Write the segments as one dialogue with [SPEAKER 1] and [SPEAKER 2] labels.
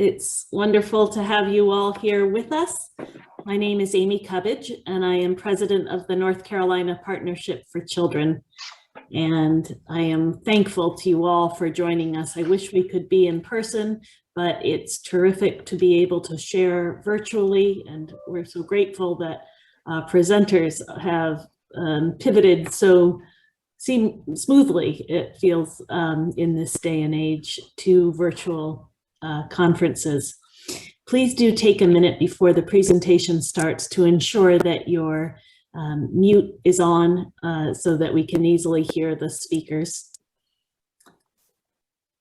[SPEAKER 1] It's wonderful to have you all here with us. My name is Amy Cubbage, and I am president of the North Carolina Partnership for Children. And I am thankful to you all for joining us. I wish we could be in person, but it's terrific to be able to share virtually. And we're so grateful that presenters have pivoted so smoothly, it feels, in this day and age, to virtual conferences. Please do take a minute before the presentation starts to ensure that your mute is on so that we can easily hear the speakers.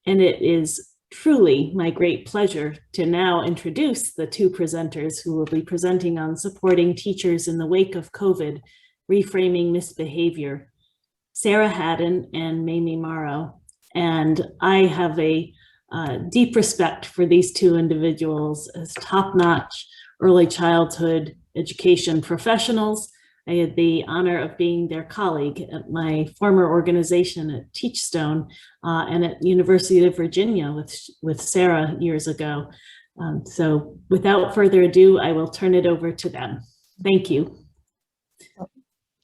[SPEAKER 1] And it is truly my great pleasure to now introduce the two presenters who will be presenting on supporting teachers in the wake of COVID, reframing misbehavior, Sarah Hadden and Mamie Morrow. And I have a deep respect for these two individuals as top-notch early childhood education professionals. I had the honor of being their colleague at my former organization at Teachstone and at University of Virginia with Sarah years ago. So without further ado, I will turn it over to them. Thank you.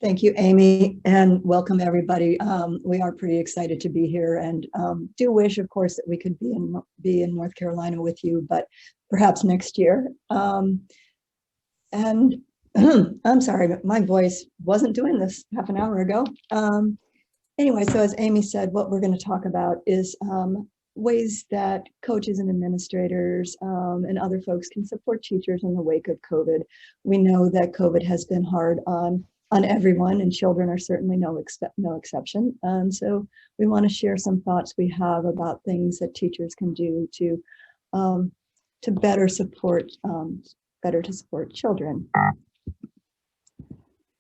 [SPEAKER 2] Thank you, Amy, and welcome everybody. We are pretty excited to be here and do wish, of course, that we could be in North Carolina with you, but perhaps next year. And I'm sorry, but my voice wasn't doing this half an hour ago. Anyway, so as Amy said, what we're going to talk about is ways that coaches and administrators and other folks can support teachers in the wake of COVID. We know that COVID has been hard on everyone, and children are certainly no exception. So we want to share some thoughts we have about things that teachers can do to better support children.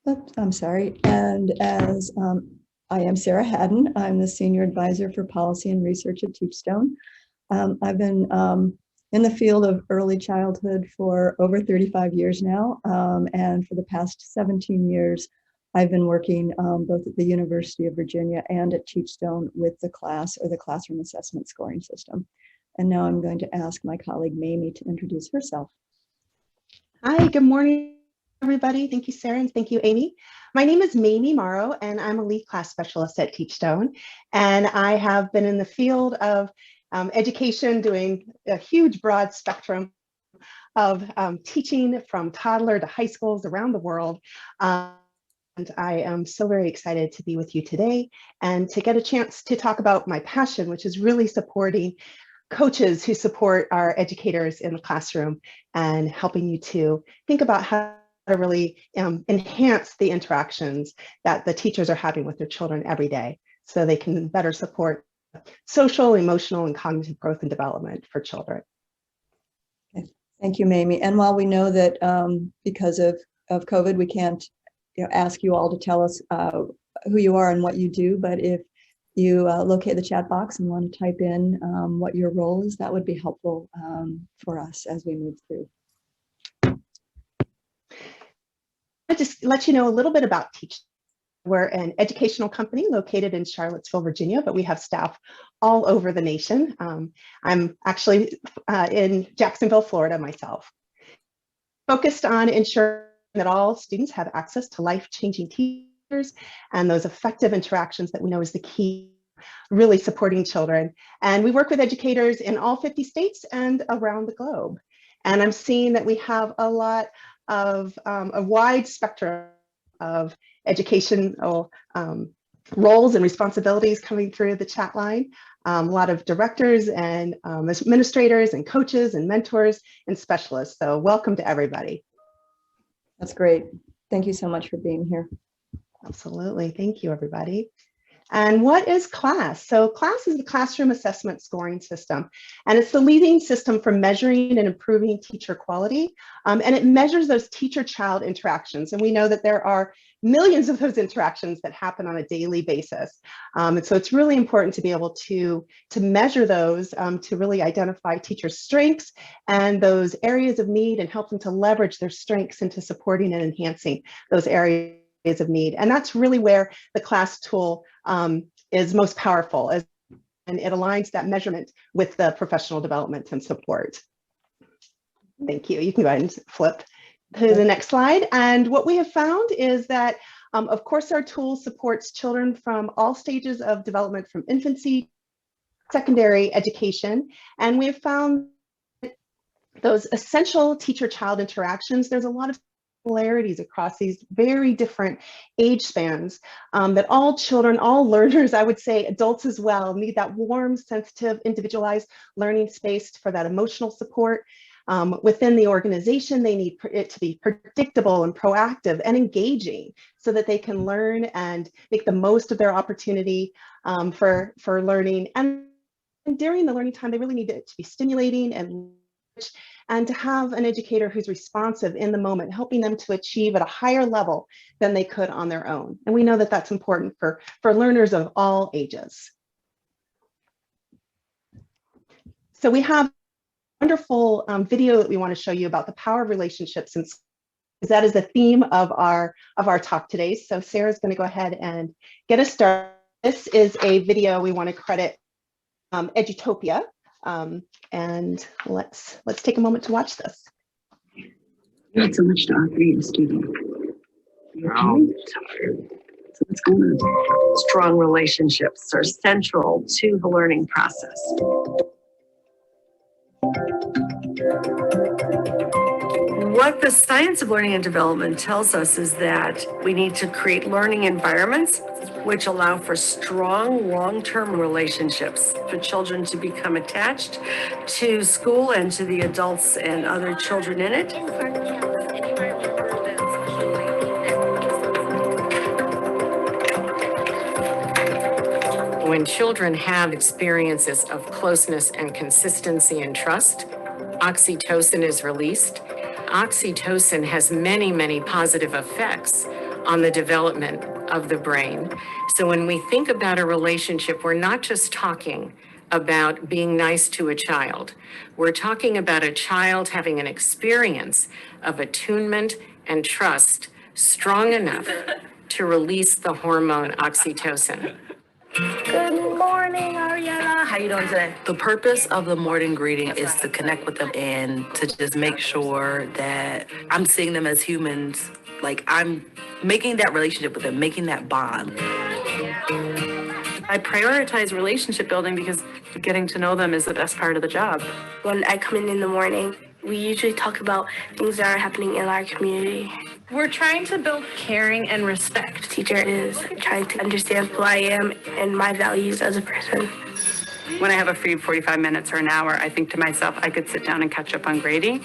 [SPEAKER 2] Oops, I'm sorry. And as I am Sarah Hadden, I'm the Senior Advisor for Policy and Research at Teachstone. I've been in the field of early childhood for over 35 years now. And for the past 17 years, I've been working both at the University of Virginia and at Teachstone with the class or the classroom assessment scoring system. And now I'm going to ask my colleague Mamie to introduce herself.
[SPEAKER 3] Hi, good morning, everybody. Thank you, Sarah, and thank you, Amy. My name is Mamie Morrow, and I'm a lead class specialist at Teachstone. And I have been in the field of education, doing a huge broad spectrum of teaching from toddler to high schools around the world. And I am so very excited to be with you today and to get a chance to talk about my passion, which is really supporting coaches who support our educators in the classroom and helping you to think about how to really enhance the interactions that the teachers are having with their children every day so they can better support social, emotional, and cognitive growth and development for children.
[SPEAKER 2] Okay. Thank you, Mamie. And while we know that because of COVID, we can't ask you all to tell us who you are and what you do, but if you locate the chat box and want to type in what your role is, that would be helpful for us as we move through.
[SPEAKER 3] I'll just let you know a little bit about Teach. We're an educational company located in Charlottesville, Virginia, but we have staff all over the nation. I'm actually in Jacksonville, Florida myself. Focused on ensuring that all students have access to life-changing teachers and those effective interactions that we know is the key, really supporting children. And we work with educators in all 50 states and around the globe. And I'm seeing that we have a lot of a wide spectrum of educational roles and responsibilities coming through the chat line. A lot of directors and administrators and coaches and mentors and specialists. So welcome to everybody.
[SPEAKER 2] That's great. Thank you so much for being here.
[SPEAKER 3] Absolutely. Thank you, everybody. And what is CLASS? So CLASS is the classroom assessment scoring system, and it's the leading system for measuring and improving teacher quality. And it measures those teacher-child interactions. And we know that there are millions of those interactions that happen on a daily basis. And so it's really important to be able to measure those to really identify teachers' strengths and those areas of need and help them to leverage their strengths into supporting and enhancing those areas of need. And that's really where the CLASS tool is most powerful, and it aligns that measurement with the professional development and support. Thank you. You can go ahead and flip to the next slide. And what we have found is that, of course, our tool supports children from all stages of development, from infancy, secondary education. And we have found those essential teacher-child interactions, there's a lot of similarities across these very different age spans, that all children, all learners, I would say adults as well, need that warm, sensitive, individualized learning space for that emotional support. Within the organization, they need it to be predictable and proactive and engaging so that they can learn and make the most of their opportunity for learning. And during the learning time, they really need it to be stimulating and to have an educator who's responsive in the moment, helping them to achieve at a higher level than they could on their own. And we know that that's important for learners of all ages. So we have a wonderful video that we want to show you about the power of relationships, and that is the theme of our talk today. So Sarah's going to go ahead and get us started. This is a video we want to credit Edutopia. And let's take a moment to watch this.
[SPEAKER 4] You had so much to offer your student. You okay? So what's going on? Strong relationships are central to the learning process. What the science of learning and development tells us is that we need to create learning environments which allow for strong long-term relationships for children to become attached to school and to the adults and other children in it. When children have experiences of closeness and consistency and trust, oxytocin is released. Oxytocin has many, many positive effects on the development of the brain. So when we think about a relationship, we're not just talking about being nice to a child. We're talking about a child having an experience of attunement and trust strong enough to release the hormone oxytocin.
[SPEAKER 5] Good morning, Ariella. How you doing today? The purpose of the morning greeting is to connect with them and to just make sure that I'm seeing them as humans. Like, I'm making that relationship with them, making that bond.
[SPEAKER 6] I prioritize relationship building because getting to know them is the best part of the job.
[SPEAKER 7] When I come in the morning, we usually talk about things that are happening in our community.
[SPEAKER 6] We're trying to build caring and respect.
[SPEAKER 7] Teacher is trying to understand who I am and my values as a person.
[SPEAKER 6] When I have a free 45 minutes or an hour, I think to myself, I could sit down and catch up on grading,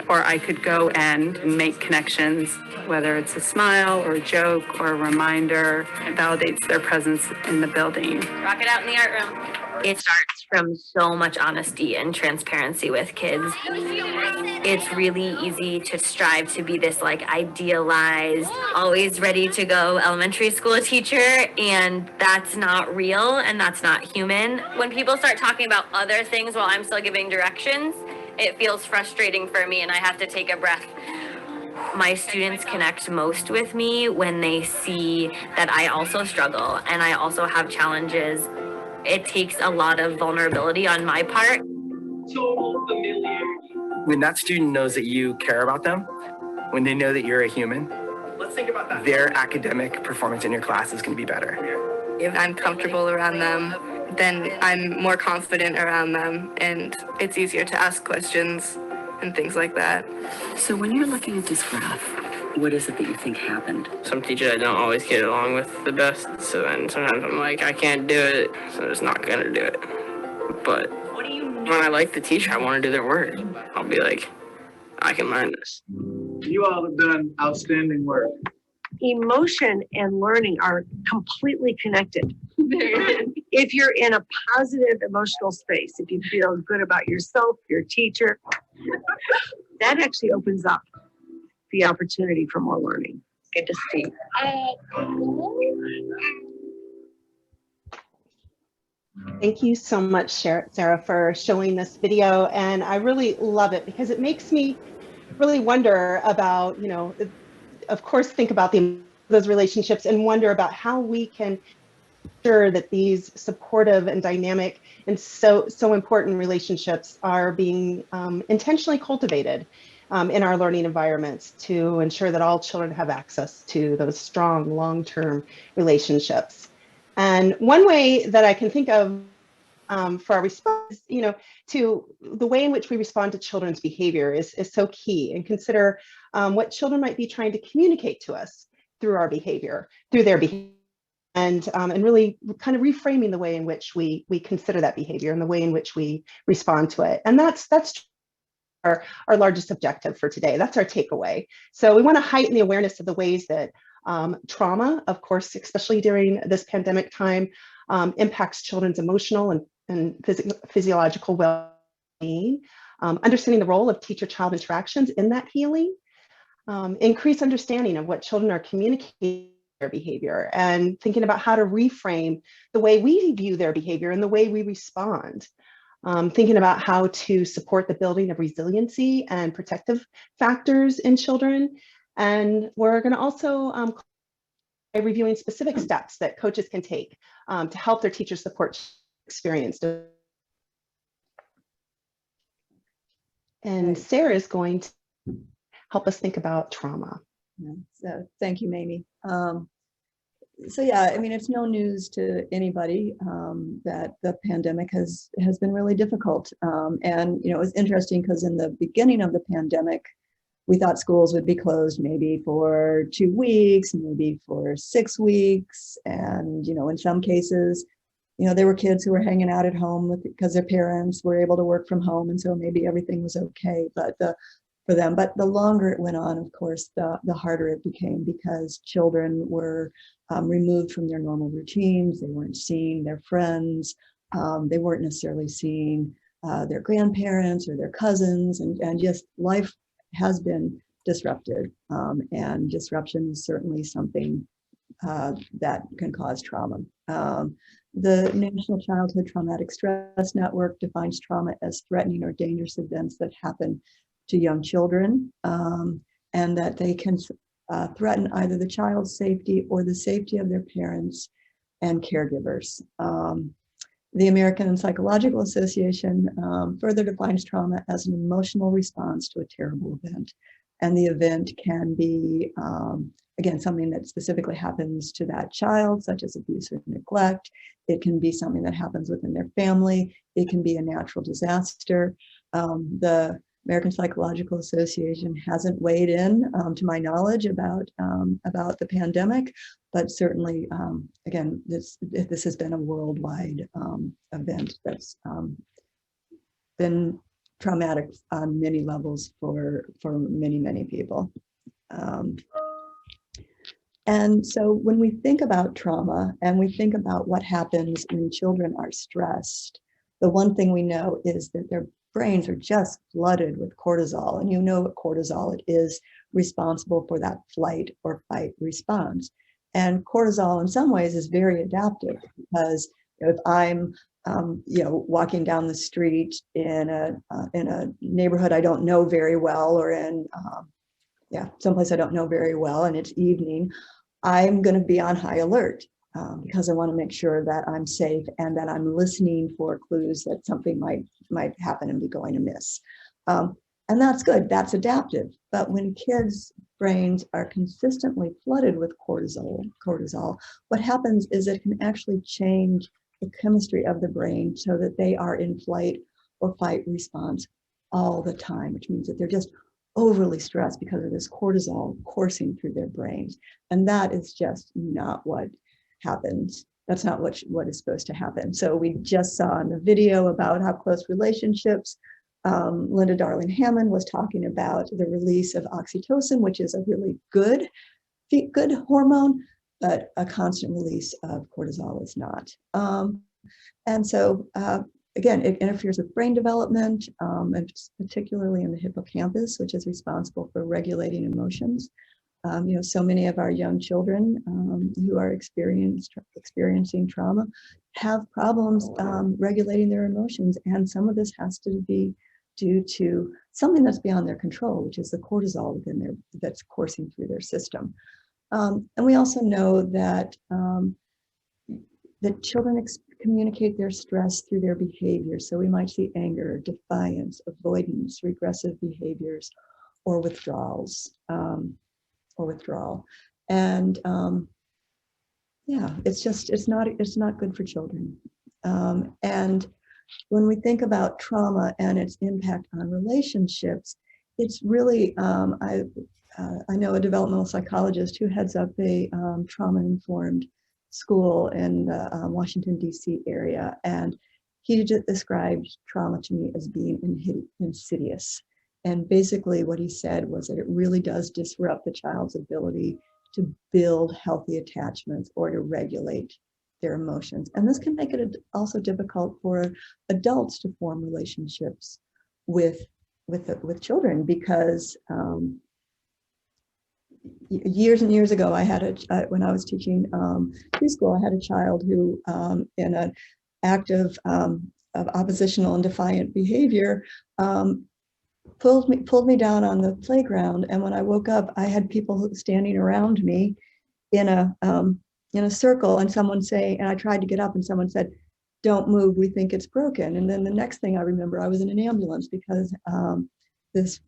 [SPEAKER 6] or I could go and make connections, whether it's a smile or a joke or a reminder. It validates their presence in the building.
[SPEAKER 8] Rock it out in the art room. It starts from so much honesty and transparency with kids. It's really easy to strive to be this like idealized, always ready to go elementary school teacher, and that's not real and that's not human. When people start talking about other things while I'm still giving directions, it feels frustrating for me and I have to take a breath. My students connect most with me when they see that I also struggle and I also have challenges. It takes a lot of vulnerability on my part.
[SPEAKER 9] Total familiarity. When that student knows that you care about them, when they know that you're a human, let's think about that. Their academic performance in your class is going to be better.
[SPEAKER 10] If I'm comfortable around them, then I'm more confident around them, and it's easier to ask questions and things like that.
[SPEAKER 4] So when you're looking at this graph, what is it that you think happened?
[SPEAKER 11] Some teachers I don't always get along with the best, so then sometimes I'm like, I can't do it, so I'm just not gonna do it. But when I like the teacher, I want to do their work. I'll be like, I can learn this.
[SPEAKER 12] You all have done outstanding work.
[SPEAKER 4] Emotion and learning are completely connected. If you're in a positive emotional space, if you feel good about yourself, your teacher, that actually opens up the opportunity for more learning. Good to see.
[SPEAKER 3] Thank you so much, Sarah, for showing this video. And I really love it because it makes me really wonder about, you know, of course, think about those relationships and wonder about how we can sure that these supportive and dynamic and so important relationships are being intentionally cultivated in our learning environments to ensure that all children have access to those strong long-term relationships. And one way that I can think of for our response, to the way in which we respond to children's behavior is so key, and consider what children might be trying to communicate to us through our behavior, through their behavior. And really kind of reframing the way in which we consider that behavior and the way in which we respond to it. And that's our largest objective for today. That's our takeaway. So we want to heighten the awareness of the ways that trauma, of course, especially during this pandemic time, impacts children's emotional and physiological well-being, understanding the role of teacher-child interactions in that healing, increase understanding of what children are communicating their behavior, and thinking about how to reframe the way we view their behavior and the way we respond. Thinking about how to support the building of resiliency and protective factors in children. And we're going to also by reviewing specific steps that coaches can take to help their teachers support experience. And Sarah is going to help us think about trauma.
[SPEAKER 2] So thank you, Mamie. So yeah, I mean, it's no news to anybody that the pandemic has been really difficult. And, it was interesting because in the beginning of the pandemic, we thought schools would be closed maybe for 2 weeks, maybe for 6 weeks. And, in some cases, there were kids who were hanging out at home because their parents were able to work from home. And so maybe everything was okay. But for them. But the longer it went on, of course, the harder it became, because children were removed from their normal routines. They weren't seeing their friends. They weren't necessarily seeing their grandparents or their cousins, and just life has been disrupted. And disruption is certainly something that can cause trauma. The National Childhood Traumatic Stress Network defines trauma as threatening or dangerous events that happen to young children, and that they can threaten either the child's safety or the safety of their parents and caregivers. The American Psychological Association further defines trauma as an emotional response to a terrible event. And the event can be, again, something that specifically happens to that child, such as abuse or neglect. It can be something that happens within their family. It can be a natural disaster. The American Psychological Association hasn't weighed in, to my knowledge, about the pandemic, but certainly, again, this has been a worldwide event that's been traumatic on many levels for many people. And so when we think about trauma and we think about what happens when children are stressed, the one thing we know is that their brains are just flooded with cortisol. And what cortisol is responsible for that flight or fight response. And cortisol in some ways is very adaptive, because if I'm walking down the street in a neighborhood I don't know very well, or in someplace I don't know very well, and it's evening, I'm going to be on high alert because I want to make sure that I'm safe and that I'm listening for clues that something might happen and be going amiss. And that's good. That's adaptive. But when kids' brains are consistently flooded with cortisol, what happens is it can actually change the chemistry of the brain so that they are in flight or fight response all the time, which means that they're just overly stressed because of this cortisol coursing through their brains. And that is just not what happens. That's not what is supposed to happen. So we just saw in the video about how close relationships, Linda Darling Hammond was talking about the release of oxytocin, which is a really good hormone, but a constant release of cortisol is not. And so, again, it interferes with brain development, and particularly in the hippocampus, which is responsible for regulating emotions. So many of our young children who are experiencing trauma have problems regulating their emotions, and some of this has to be due to something that's beyond their control, which is the cortisol that's coursing through their system. And we also know that that children communicate their stress through their behavior. So we might see anger, defiance, avoidance, regressive behaviors, or withdrawals, And yeah, it's not good for children. And when we think about trauma and its impact on relationships, it's really, I know a developmental psychologist who heads up a trauma-informed school in the Washington, D.C. area. And he just described trauma to me as being insidious. And basically what he said was that it really does disrupt the child's ability to build healthy attachments or to regulate their emotions. And this can make it also difficult for adults to form relationships with children, because years and years ago, I had when I was teaching preschool, I had a child who, in an act of oppositional and defiant behavior, pulled me down on the playground. And when I woke up, I had people standing around me in a circle, and and I tried to get up, and someone said, "Don't move, we think it's broken." And then the next thing I remember, I was in an ambulance because the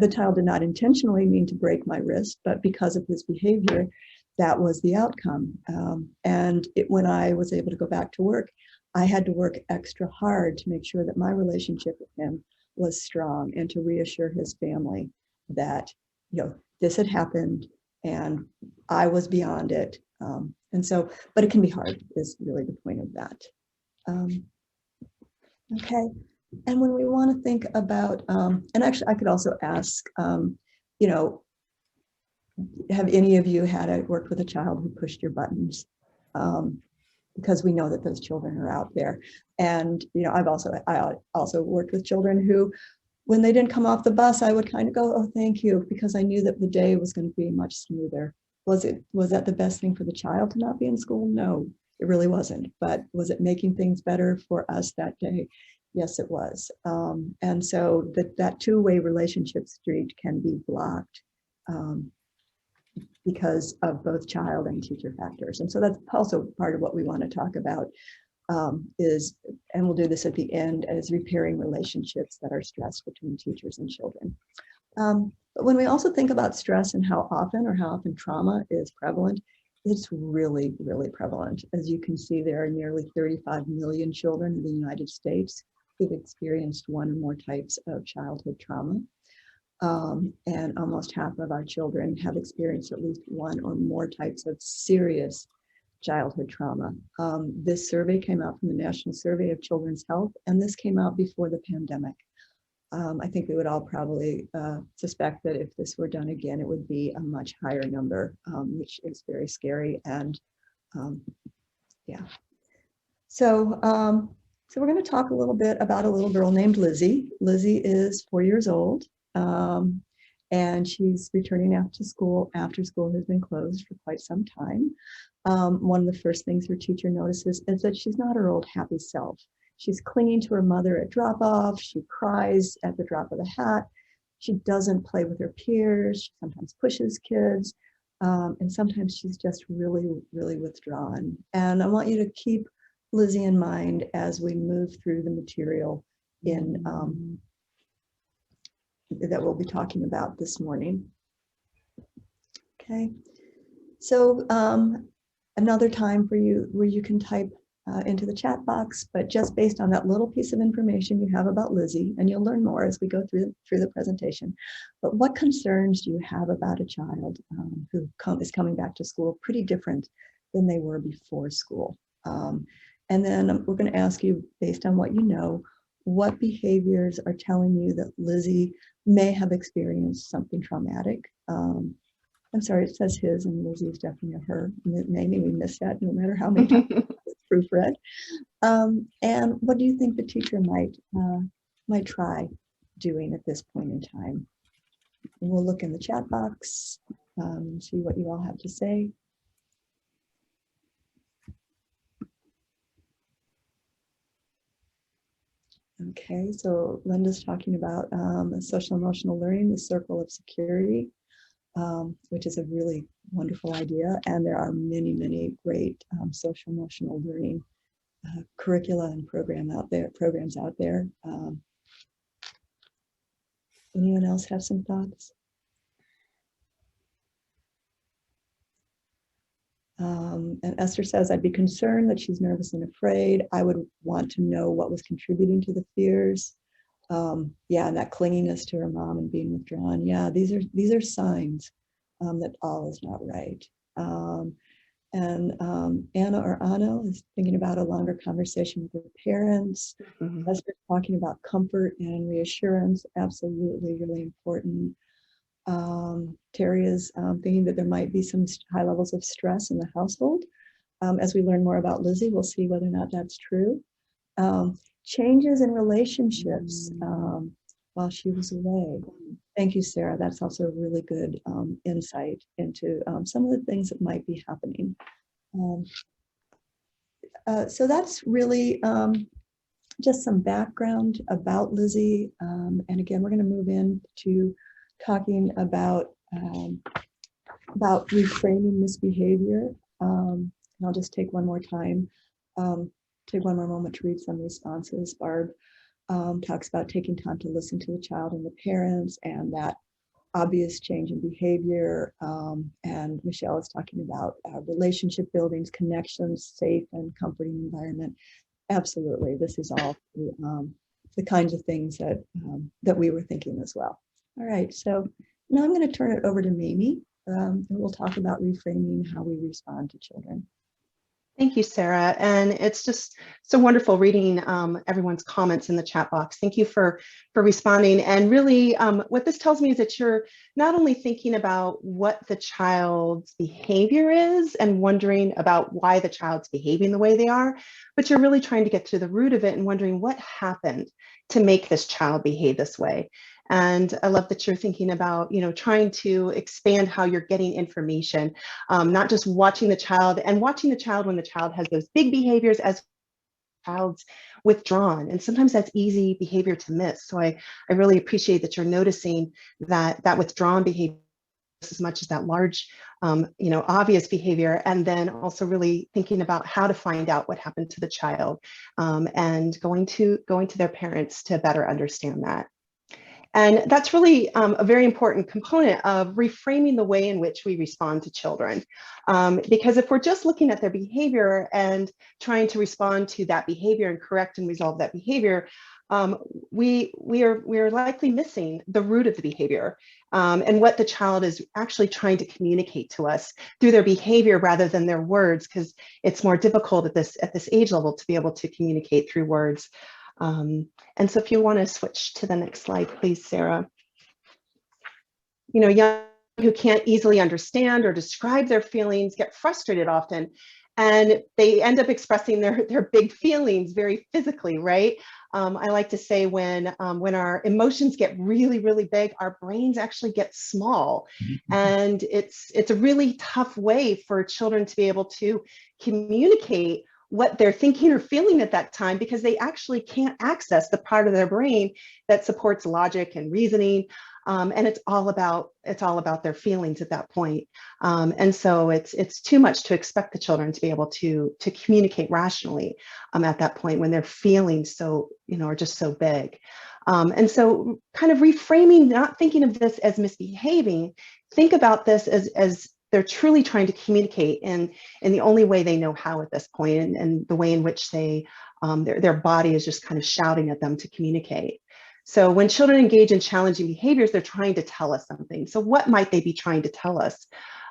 [SPEAKER 2] child did not intentionally mean to break my wrist, but because of his behavior, that was the outcome. And when I was able to go back to work, I had to work extra hard to make sure that my relationship with him was strong, and to reassure his family that, this had happened and I was beyond it. But it can be hard, is really the point of that. Okay. And when we want to think about, and actually I could also ask, have any of you worked with a child who pushed your buttons? Because we know that those children are out there. And, I also worked with children who, when they didn't come off the bus, I would kind of go, "Oh, thank you," because I knew that the day was going to be much smoother. Was that the best thing for the child to not be in school? No, it really wasn't. But was it making things better for us that day? Yes, it was. And so that two-way relationship street can be blocked because of both child and teacher factors. And so that's also part of what we want to talk about and we'll do this at the end, is repairing relationships that are stressed between teachers and children. But when we also think about stress and how often trauma is prevalent, it's really, really prevalent. As you can see, there are nearly 35 million children in the United States who've experienced one or more types of childhood trauma. And almost half of our children have experienced at least one or more types of serious childhood trauma. This survey came out from the National Survey of Children's Health, and this came out before the pandemic. I think we would all probably suspect that if this were done again, it would be a much higher number, which is very scary. And yeah. So we're going to talk a little bit about a little girl named Lizzie. Lizzie is 4 years old, and she's returning after school has been closed for quite some time. One of the first things her teacher notices is that she's not her old happy self. She's clinging to her mother at drop-off. She cries at the drop of the hat. She doesn't play with her peers. She sometimes pushes kids. And sometimes she's just really, really withdrawn. And I want you to keep Lizzie in mind as we move through the material that we'll be talking about this morning. Okay. So another time for you where you can type into the chat box, but just based on that little piece of information you have about Lizzie, and you'll learn more as we go through the presentation. But what concerns do you have about a child who is coming back to school pretty different than they were before school? And then we're going to ask you, based on what you know, what behaviors are telling you that Lizzie may have experienced something traumatic. I'm sorry, it says his, and Lizzie is definitely a her. Maybe we missed that, no matter how many times it's proofread. And what do you think the teacher might try doing at this point in time? And we'll look in the chat box, see what you all have to say. Okay, so Linda's talking about social emotional learning, the circle of security. which is a really wonderful idea. And there are many, many great social emotional learning curricula and programs out there. Anyone else have some thoughts? And Esther says, I'd be concerned that she's nervous and afraid. I would want to know what was contributing to the fears. Yeah, and that clinginess to her mom and being withdrawn. Yeah, these are signs that all is not right. And Anna or Anno is thinking about a longer conversation with her parents. Esther's talking about comfort and reassurance, absolutely really important. Terry is thinking that there might be some high levels of stress in the household. As we learn more about Lizzie, we'll see whether or not that's true. Changes in relationships while she was away. Thank you, Sarah. That's also a really good insight into some of the things that might be happening. So that's really just some background about Lizzie. And again, we're going to move into talking about reframing misbehavior. And I'll just take one more moment to read some responses. Barb talks about taking time to listen to the child and the parents and that obvious change in behavior. And Michelle is talking about relationship buildings, connections, safe and comforting environment. Absolutely, this is all the kinds of things that we were thinking as well. All right, so now I'm going to turn it over to Mamie, and we'll talk about reframing how we respond to children.
[SPEAKER 3] Thank you, Sarah. And it's just so wonderful reading everyone's comments in the chat box. Thank you for responding. And really what this tells me is that you're not only thinking about what the child's behavior is and wondering about why the child's behaving the way they are, but you're really trying to get to the root of it and wondering what happened to make this child behave this way. And I love that you're thinking about, trying to expand how you're getting information, not just watching the child and watching the child when the child has those big behaviors as the child's withdrawn. And sometimes that's easy behavior to miss. So I really appreciate that you're noticing that withdrawn behavior as much as that large, obvious behavior, and then also really thinking about how to find out what happened to the child and going to their parents to better understand that. And that's really a very important component of reframing the way in which we respond to children. Because if we're just looking at their behavior and trying to respond to that behavior and correct and resolve that behavior, we are likely missing the root of the behavior and what the child is actually trying to communicate to us through their behavior rather than their words, because it's more difficult at this age level to be able to communicate through words. And so if you want to switch to the next slide, please, Sarah. Young who can't easily understand or describe their feelings get frustrated often, and they end up expressing their big feelings very physically, right? I like to say when our emotions get really, really big, our brains actually get small. And it's a really tough way for children to be able to communicate what they're thinking or feeling at that time, because they actually can't access the part of their brain that supports logic and reasoning. And it's all about their feelings at that point. And so it's too much to expect the children to be able to communicate rationally at that point when their feelings are just so big. And so kind of reframing, not thinking of this as misbehaving, think about this as they're truly trying to communicate in the only way they know how at this point, and the way in which their body is just kind of shouting at them to communicate. So when children engage in challenging behaviors, they're trying to tell us something. So what might they be trying to tell us?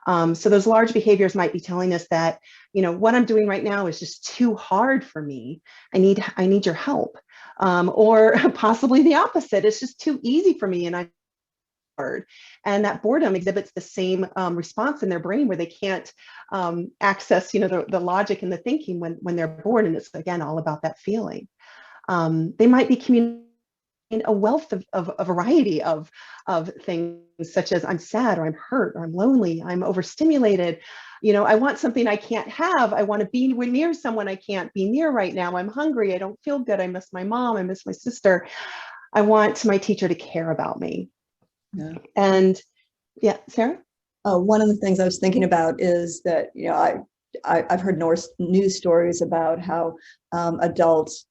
[SPEAKER 3] So those large behaviors might be telling us that, what I'm doing right now is just too hard for me. I need your help. Or possibly the opposite. It's just too easy for me, and I'm bored. And that boredom exhibits the same response in their brain, where they can't access, the logic and the thinking when they're bored. And it's, again, all about that feeling. They might be communicating a wealth of a variety of things, such as I'm sad, or I'm hurt, or I'm lonely, I'm overstimulated. I want something I can't have. I want to be near someone I can't be near right now. I'm hungry. I don't feel good. I miss my mom. I miss my sister. I want my teacher to care about me. Yeah. And yeah, Sarah?
[SPEAKER 2] One of the things I was thinking about is that, I've heard news stories about how adults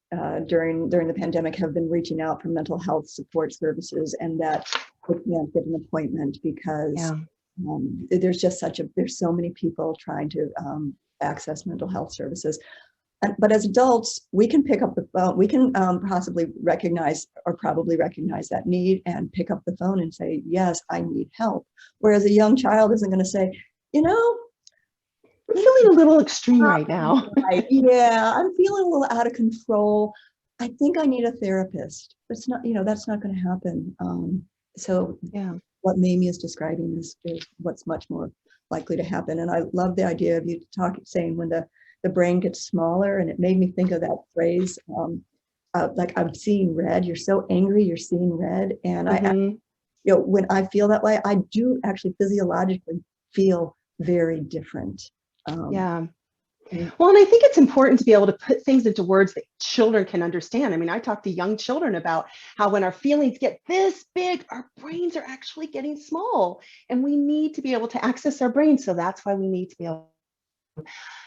[SPEAKER 2] during the pandemic have been reaching out for mental health support services, and that they can't get an appointment because there's so many people trying to access mental health services. But as adults, we can pick up the phone. We can possibly recognize that need and pick up the phone and say, yes, I need help. Whereas a young child isn't going to say,
[SPEAKER 3] I'm feeling a little extreme right now.
[SPEAKER 2] Right. Yeah, I'm feeling a little out of control. I think I need a therapist. It's not, that's not going to happen. So what Mamie is describing is what's much more likely to happen. And I love the idea of you saying when the brain gets smaller, and it made me think of that phrase, like I'm seeing red. You're so angry, you're seeing red. And when I feel that way, I do actually physiologically feel very different.
[SPEAKER 3] Well, and I think it's important to be able to put things into words that children can understand. I mean, I talk to young children about how when our feelings get this big, our brains are actually getting small, and we need to be able to access our brains. So that's why we need to be able to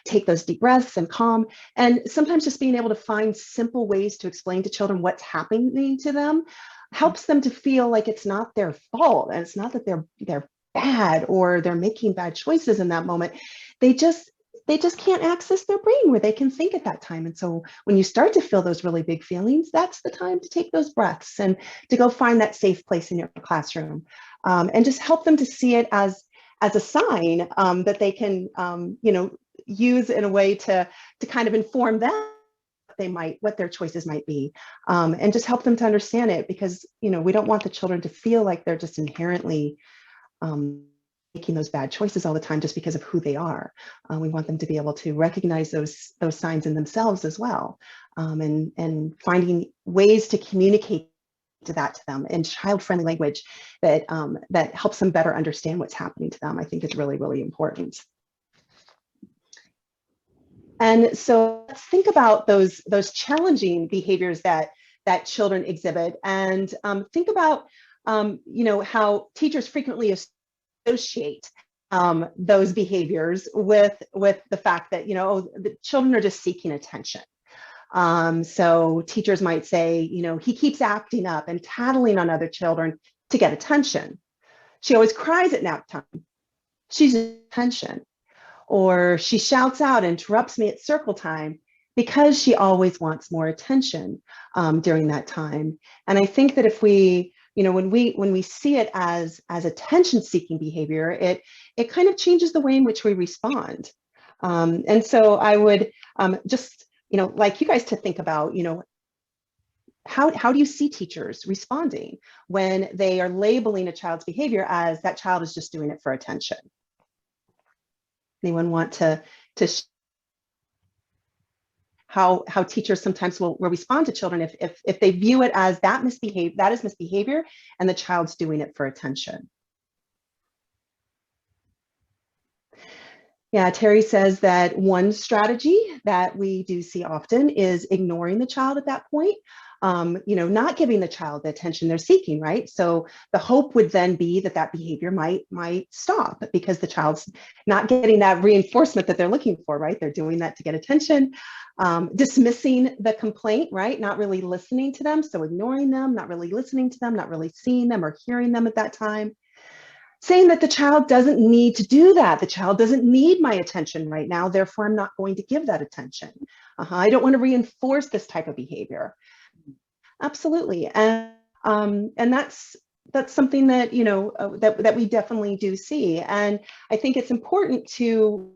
[SPEAKER 3] take those deep breaths and calm. And sometimes just being able to find simple ways to explain to children what's happening to them helps them to feel like it's not their fault, and it's not that they're bad or they're making bad choices in that moment. They just can't access their brain where they can think at that time. And so when you start to feel those really big feelings, that's the time to take those breaths and to go find that safe place in your classroom, and just help them to see it as a sign that they can use in a way to kind of inform them what their choices might be, and just help them to understand it, because we don't want the children to feel like they're just inherently making those bad choices all the time just because of who they are. We want them to be able to recognize those signs in themselves as well, and finding ways to communicate to them in child-friendly language that helps them better understand what's happening to them, I think is really, really important. And so let's think about those challenging behaviors that children exhibit, and think about how teachers frequently associate those behaviors with the fact that the children are just seeking attention. So teachers might say, he keeps acting up and tattling on other children to get attention. She always cries at nap time. She's attention. Or she shouts out and interrupts me at circle time because she always wants more attention during that time. And I think that if we, when we see it as attention-seeking behavior, it kind of changes the way in which we respond. And so I would just, like you guys to think about, how do you see teachers responding when they are labeling a child's behavior as that child is just doing it for attention? Anyone want to how teachers sometimes will respond to children if they view it as that is misbehavior and the child's doing it for attention? Yeah, Terry says that one strategy that we do see often is ignoring the child at that point. Not giving the child the attention they're seeking, right? So the hope would then be that behavior might stop because the child's not getting that reinforcement that they're looking for, right? They're doing that to get attention, dismissing the complaint, right? Not really listening to them. So ignoring them, not really listening to them, not really seeing them or hearing them at that time. Saying that the child doesn't need to do that. The child doesn't need my attention right now. Therefore, I'm not going to give that attention. I don't want to reinforce this type of behavior. Absolutely, and that's something that that we definitely do see, and I think it's important to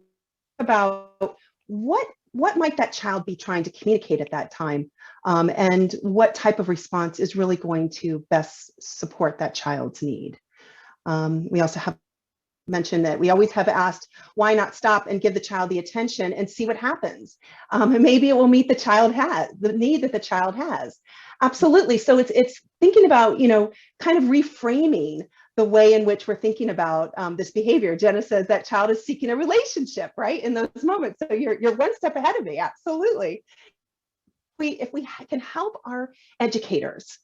[SPEAKER 3] about what might that child be trying to communicate at that time, and what type of response is really going to best support that child's need. We also have mentioned that we always have asked, why not stop and give the child the attention and see what happens? And maybe it will meet the need that the child has. Absolutely. So it's thinking about, kind of reframing the way in which we're thinking about this behavior. Jenna says that child is seeking a relationship, right? In those moments. So you're one step ahead of me. Absolutely. If we can help our educators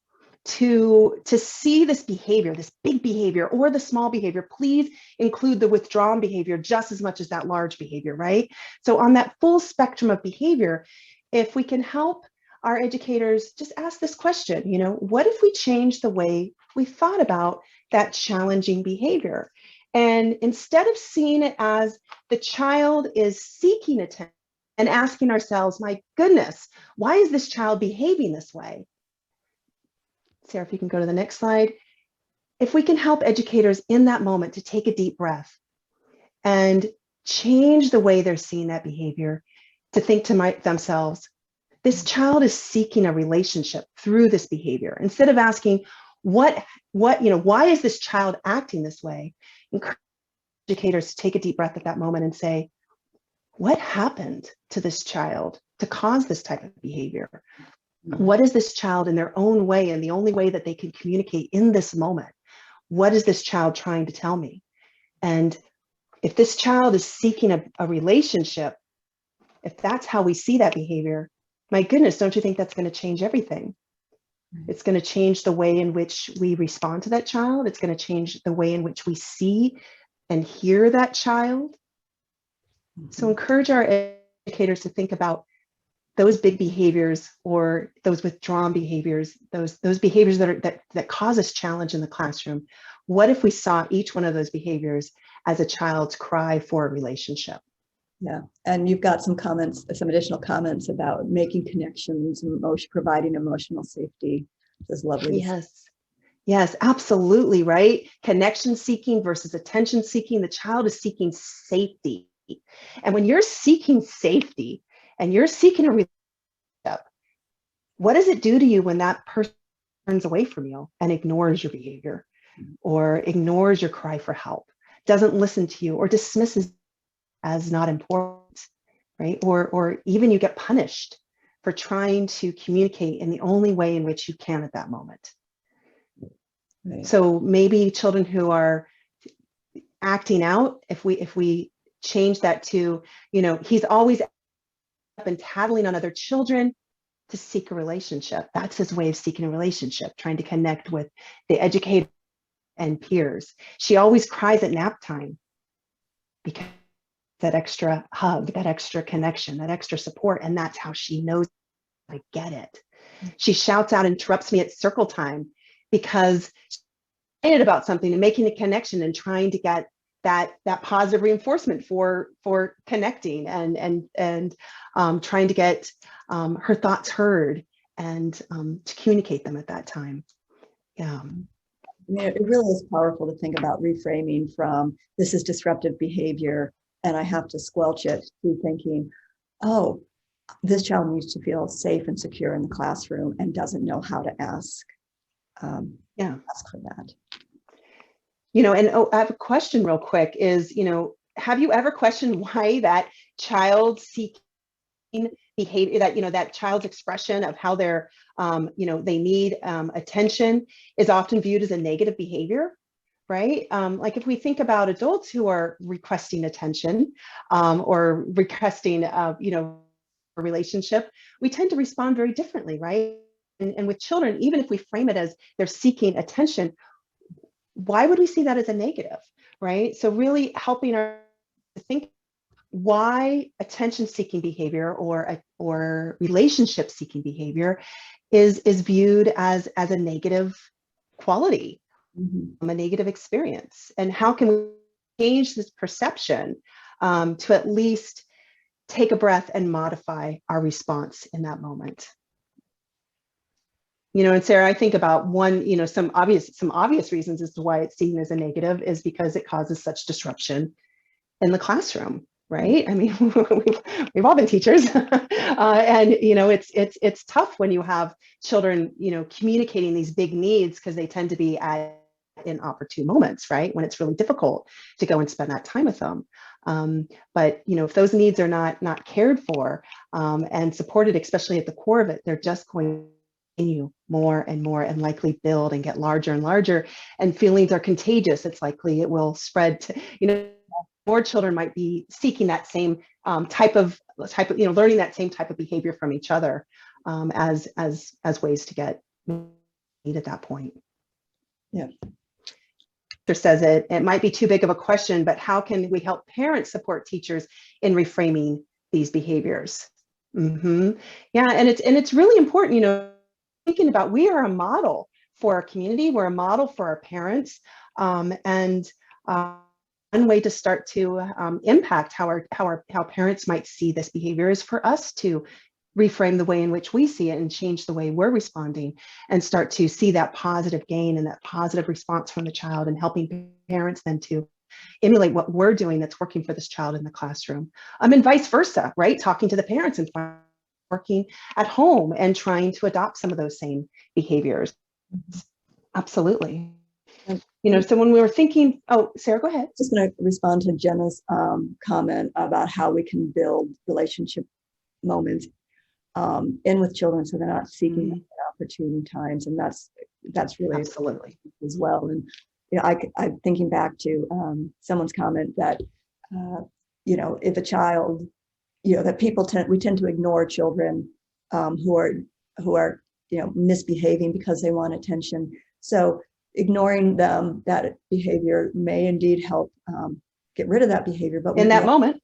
[SPEAKER 3] to see this behavior, this big behavior or the small behavior, please include the withdrawn behavior just as much as that large behavior, right? So on that full spectrum of behavior, if we can help our educators just ask this question, you know, what if we change the way we thought about that challenging behavior? And instead of seeing it as the child is seeking attention and asking ourselves, my goodness, why is this child behaving this way? Sarah, if you can go to the next slide. If we can help educators in that moment to take a deep breath and change the way they're seeing that behavior, to think to themselves, this child is seeking a relationship through this behavior. Instead of asking, why is this child acting this way? Encourage educators to take a deep breath at that moment and say, what happened to this child to cause this type of behavior? What is this child in their own way and the only way that they can communicate in this moment? What is this child trying to tell me? And if this child is seeking a relationship, if that's how we see that behavior, my goodness, don't you think that's going to change everything? It's going to change the way in which we respond to that child. It's going to change the way in which we see and hear that child. So encourage our educators to think about those big behaviors or those withdrawn behaviors, those behaviors that cause us challenge in the classroom. What if we saw each one of those behaviors as a child's cry for a relationship?
[SPEAKER 2] Yeah, and you've got some comments, some additional comments about making connections, providing emotional safety. This is lovely.
[SPEAKER 3] Yes, absolutely, right? Connection seeking versus attention seeking. The child is seeking safety. And when you're seeking safety and you're seeking a relationship, what does it do to you when that person turns away from you and ignores your behavior or ignores your cry for help, doesn't listen to you or dismisses as not important, right? Or even you get punished for trying to communicate in the only way in which you can at that moment. Right. So maybe children who are acting out, if we change that to, you know, he's always up and tattling on other children to seek a relationship. That's his way of seeking a relationship, trying to connect with the educator and peers. She always cries at nap time because that extra hug, that extra connection, that extra support. And that's how she knows I get it. She shouts out and interrupts me at circle time because she's excited about something and making a connection and trying to get that positive reinforcement for connecting and trying to get her thoughts heard and to communicate them at that time. Yeah.
[SPEAKER 2] I mean, it really is powerful to think about reframing from this is disruptive behavior and I have to squelch it to thinking, oh, this child needs to feel safe and secure in the classroom and doesn't know how to ask for that.
[SPEAKER 3] You know, and I have a question real quick is, you know, have you ever questioned why that child seeking behavior, that, you know, that child's expression of how they're, you know, they need attention is often viewed as a negative behavior, right? Like if we think about adults who are requesting attention or requesting, you know, a relationship, we tend to respond very differently, right? And with children, even if we frame it as they're seeking attention, why would we see that as a negative, right? So really helping our to think why attention-seeking behavior or relationship-seeking behavior is viewed as a negative quality, a negative experience, and how can we change this perception to at least take a breath and modify our response in that moment. You know, and Sarah, I think about one, you know, some obvious reasons as to why it's seen as a negative is because it causes such disruption in the classroom, right? I mean, we've all been teachers, and you know, it's tough when you have children, you know, communicating these big needs because they tend to be at inopportune moments, right? When it's really difficult to go and spend that time with them. But you know, if those needs are not cared for and supported, especially at the core of it, they're just going to continue more and more and likely build and get larger and larger, and feelings are contagious. It's likely it will spread to, you know, more children might be seeking that same type of, you know, learning that same type of behavior from each other as ways to get need at that point.
[SPEAKER 2] Yeah.
[SPEAKER 3] Says it might be too big of a question, but how can we help parents support teachers in reframing these behaviors? Yeah, and it's really important, you know, thinking about, we are a model for our community, we're a model for our parents, and one way to start to impact how parents might see this behavior is for us to reframe the way in which we see it and change the way we're responding, and start to see that positive gain and that positive response from the child, and helping parents then to emulate what we're doing that's working for this child in the classroom. And vice versa, right? Talking to the parents and working at home and trying to adopt some of those same behaviors. Absolutely. You know, so when we were thinking, oh, Sarah, go ahead.
[SPEAKER 2] Just going to respond to Jenna's comment about how we can build relationship moments in with children, so they're not seeking them at opportune times, and that's really
[SPEAKER 3] absolutely
[SPEAKER 2] as well. And you know, I'm thinking back to someone's comment that you know, if a child, you know, that we tend to ignore children who are you know, misbehaving because they want attention. So ignoring them, that behavior may indeed help get rid of that behavior, but
[SPEAKER 3] in that moment.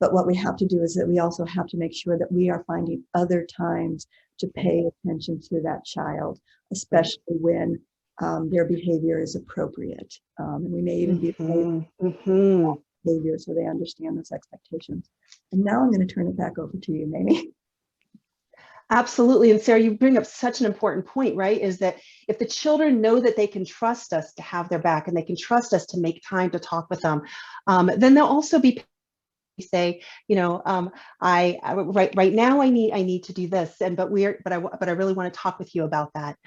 [SPEAKER 2] But what we have to do is that we also have to make sure that we are finding other times to pay attention to that child, especially when their behavior is appropriate. And we may even be behavior so they understand those expectations. And now I'm going to turn it back over to you, Mamie.
[SPEAKER 3] Absolutely. And Sarah, you bring up such an important point, right? Is that if the children know that they can trust us to have their back, and they can trust us to make time to talk with them, then they'll also be say, you know, right now I need to do this, but I really want to talk with you about that.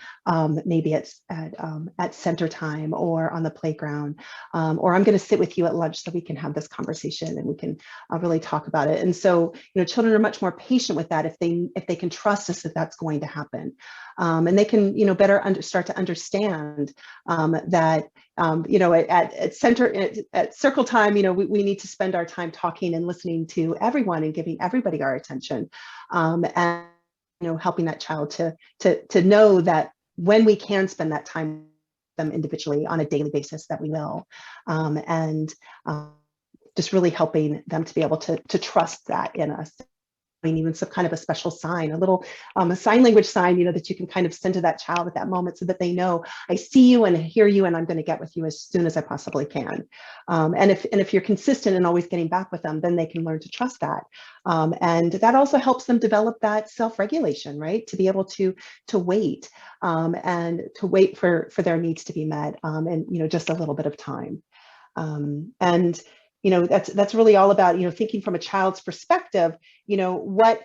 [SPEAKER 3] Maybe at center time or on the playground, or I'm going to sit with you at lunch so we can have this conversation and we can really talk about it. And so, you know, children are much more patient with that if they can trust us that that's going to happen, and they can, you know, better start to understand that. You know, at circle time, you know, we need to spend our time talking and listening to everyone and giving everybody our attention, and you know, helping that child to know that when we can spend that time with them individually on a daily basis, that we will, and just really helping them to be able to trust that in us. Even some kind of a special sign, a little a sign language sign, you know, that you can kind of send to that child at that moment, so that they know I see you and hear you, and I'm going to get with you as soon as I possibly can. And if you're consistent and always getting back with them, then they can learn to trust that. And that also helps them develop that self-regulation, right? To be able to wait, and to wait for their needs to be met, and you know, just a little bit of time. And you know, that's really all about, you know, thinking from a child's perspective. You know, what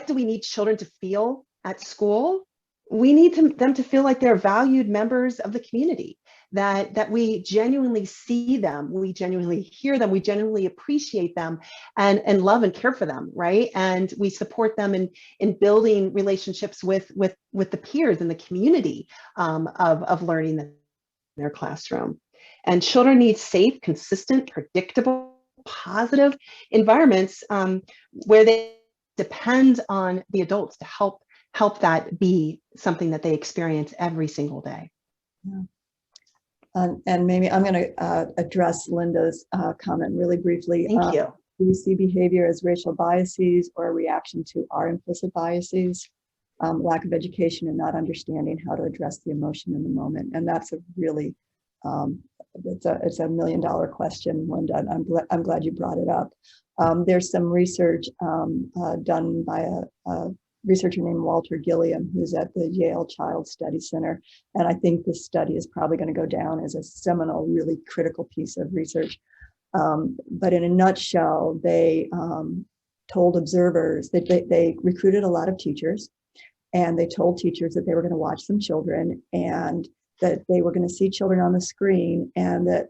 [SPEAKER 3] do we need children to feel at school? We need them to feel like they're valued members of the community, that we genuinely see them, we genuinely hear them, we genuinely appreciate them, and love and care for them, right? And we support them in building relationships with the peers in the community of learning in their classroom. And children need safe, consistent, predictable, positive environments where they depend on the adults to help that be something that they experience every single day.
[SPEAKER 2] Yeah. And maybe I'm going to address Linda's comment really briefly.
[SPEAKER 3] Thank you.
[SPEAKER 2] Do we see behavior as racial biases or a reaction to our implicit biases? Lack of education and not understanding how to address the emotion in the moment. And that's a really it's a $1 million question, Linda. I'm glad you brought it up. There's some research done by a researcher named Walter Gilliam, who's at the Yale Child Study Center. And I think this study is probably going to go down as a seminal, really critical piece of research. But in a nutshell, they told observers that they recruited a lot of teachers, and they told teachers that they were going to watch some children, and that they were going to see children on the screen, and that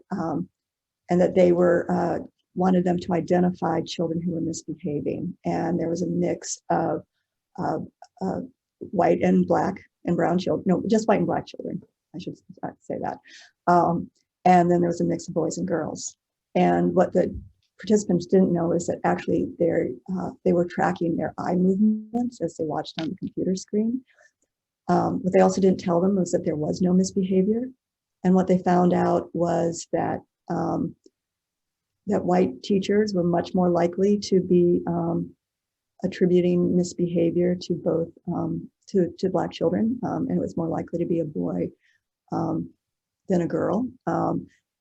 [SPEAKER 2] they were wanted them to identify children who were misbehaving. And there was a mix of white and black and brown children, no, just white and black children, I should say that. And then there was a mix of boys and girls. And what the participants didn't know is that actually they were tracking their eye movements as they watched on the computer screen. What they also didn't tell them was that there was no misbehavior. And what they found out was that that white teachers were much more likely to be attributing misbehavior to both to Black children, and it was more likely to be a boy than a girl.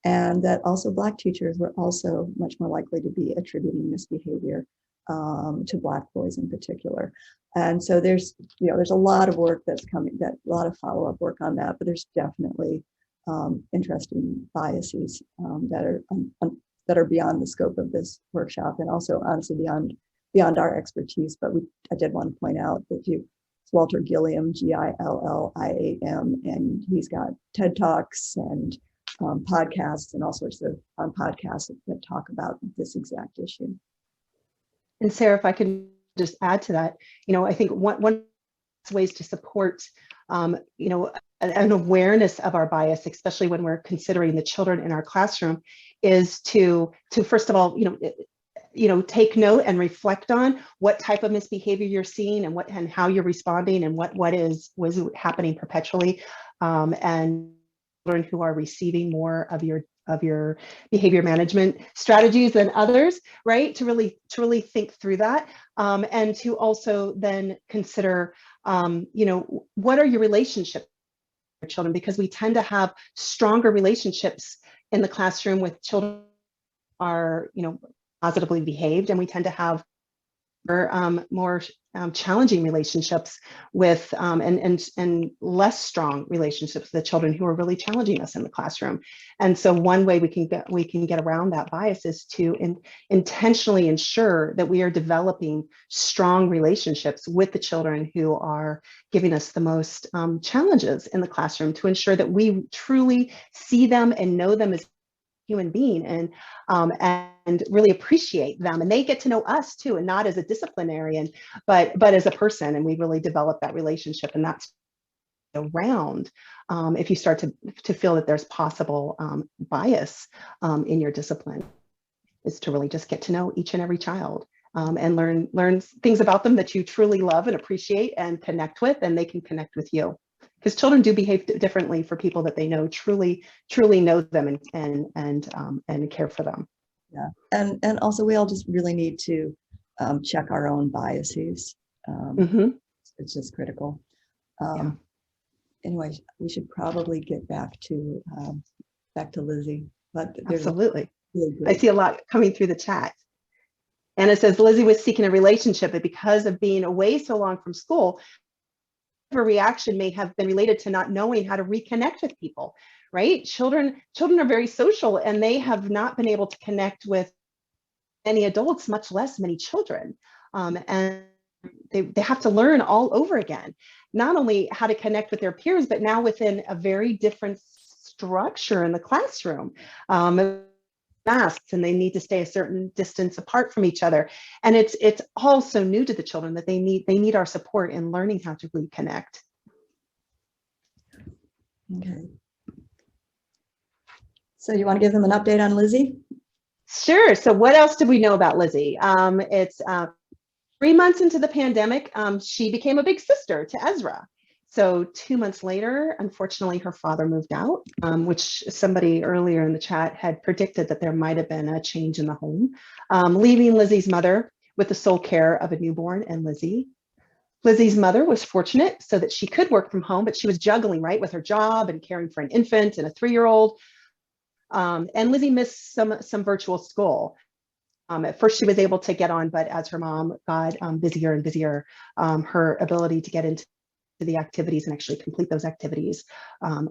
[SPEAKER 2] And that also Black teachers were also much more likely to be attributing misbehavior to Black boys in particular. And so there's a lot of work that's coming, a lot of follow-up work on that, but there's definitely interesting biases that are beyond the scope of this workshop, and also honestly beyond our expertise. But I did want to point out that it's Walter Gilliam, Gilliam, and he's got TED Talks and podcasts and all sorts of podcasts that talk about this exact issue.
[SPEAKER 3] And Sarah, if I can just add to that, I think one ways to support, an awareness of our bias, especially when we're considering the children in our classroom, is to first of all, take note and reflect on what type of misbehavior you're seeing and how you're responding and what was happening perpetually, and children who are receiving more of your behavior management strategies than others, right? To really think through that, and to also then consider, what are your relationships with your children, because we tend to have stronger relationships in the classroom with children who are, positively behaved, and we tend to have more challenging relationships with and less strong relationships with the children who are really challenging us in the classroom. And so one way we can get around that bias is to intentionally ensure that we are developing strong relationships with the children who are giving us the most challenges in the classroom, to ensure that we truly see them and know them as human being, and really appreciate them, and they get to know us too, and not as a disciplinarian, but as a person, and we really develop that relationship. And that's around if you start to feel that there's possible bias in your discipline, is to really just get to know each and every child, and learn things about them that you truly love and appreciate and connect with, and they can connect with you. Because children do behave differently for people that they know truly know them and care for them.
[SPEAKER 2] Yeah, and also we all just really need to check our own biases. It's just critical. Anyway, we should probably get back to Lizzie. But
[SPEAKER 3] absolutely,
[SPEAKER 2] really
[SPEAKER 3] I see a lot coming through the chat. And it says Lizzie was seeking a relationship, but because of being away so long from school, her reaction may have been related to not knowing how to reconnect with people, right? Children are very social, and they have not been able to connect with any adults, much less many children. And they have to learn all over again, not only how to connect with their peers, but now within a very different structure in the classroom. Masks, and they need to stay a certain distance apart from each other, and it's all so new to the children that they need our support in learning how to reconnect.
[SPEAKER 2] Okay, so you want to give them an update on Lizzie?
[SPEAKER 3] Sure. So what else did we know about Lizzie? It's 3 months into the pandemic, she became a big sister to Ezra. So 2 months later, unfortunately, her father moved out, which somebody earlier in the chat had predicted that there might have been a change in the home, leaving Lizzie's mother with the sole care of a newborn and Lizzie. Lizzie's mother was fortunate so that she could work from home, but she was juggling, right, with her job and caring for an infant and a 3-year-old. And Lizzie missed some virtual school. At first, she was able to get on, but as her mom got busier and busier, her ability to get into the activities and actually complete those activities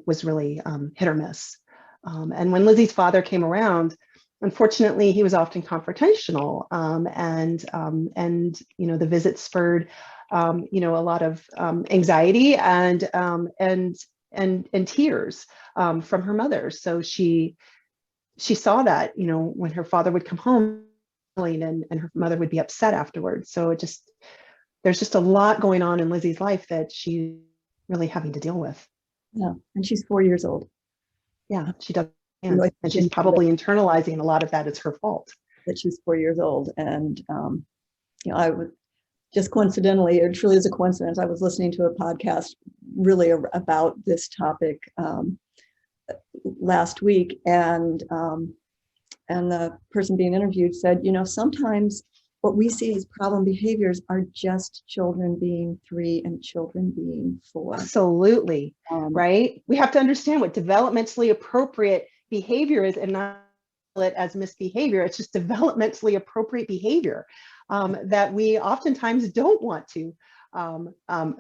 [SPEAKER 3] was really hit or miss. And when Lizzie's father came around, unfortunately, he was often confrontational, and the visit spurred a lot of anxiety and tears from her mother. So she saw that when her father would come home, and her mother would be upset afterwards. So there's just a lot going on in Lizzie's life that she's really having to deal with.
[SPEAKER 2] Yeah, and she's 4 years old.
[SPEAKER 3] Yeah, she does. And she's probably internalizing a lot of that as her fault.
[SPEAKER 2] That she's 4 years old. And, just coincidentally, it truly is a coincidence, I was listening to a podcast really about this topic last week, and the person being interviewed said, you know, sometimes what we see as problem behaviors are just children being 3 and children being 4.
[SPEAKER 3] Absolutely, right? We have to understand what developmentally appropriate behavior is and not it as misbehavior. It's just developmentally appropriate behavior that we oftentimes don't want to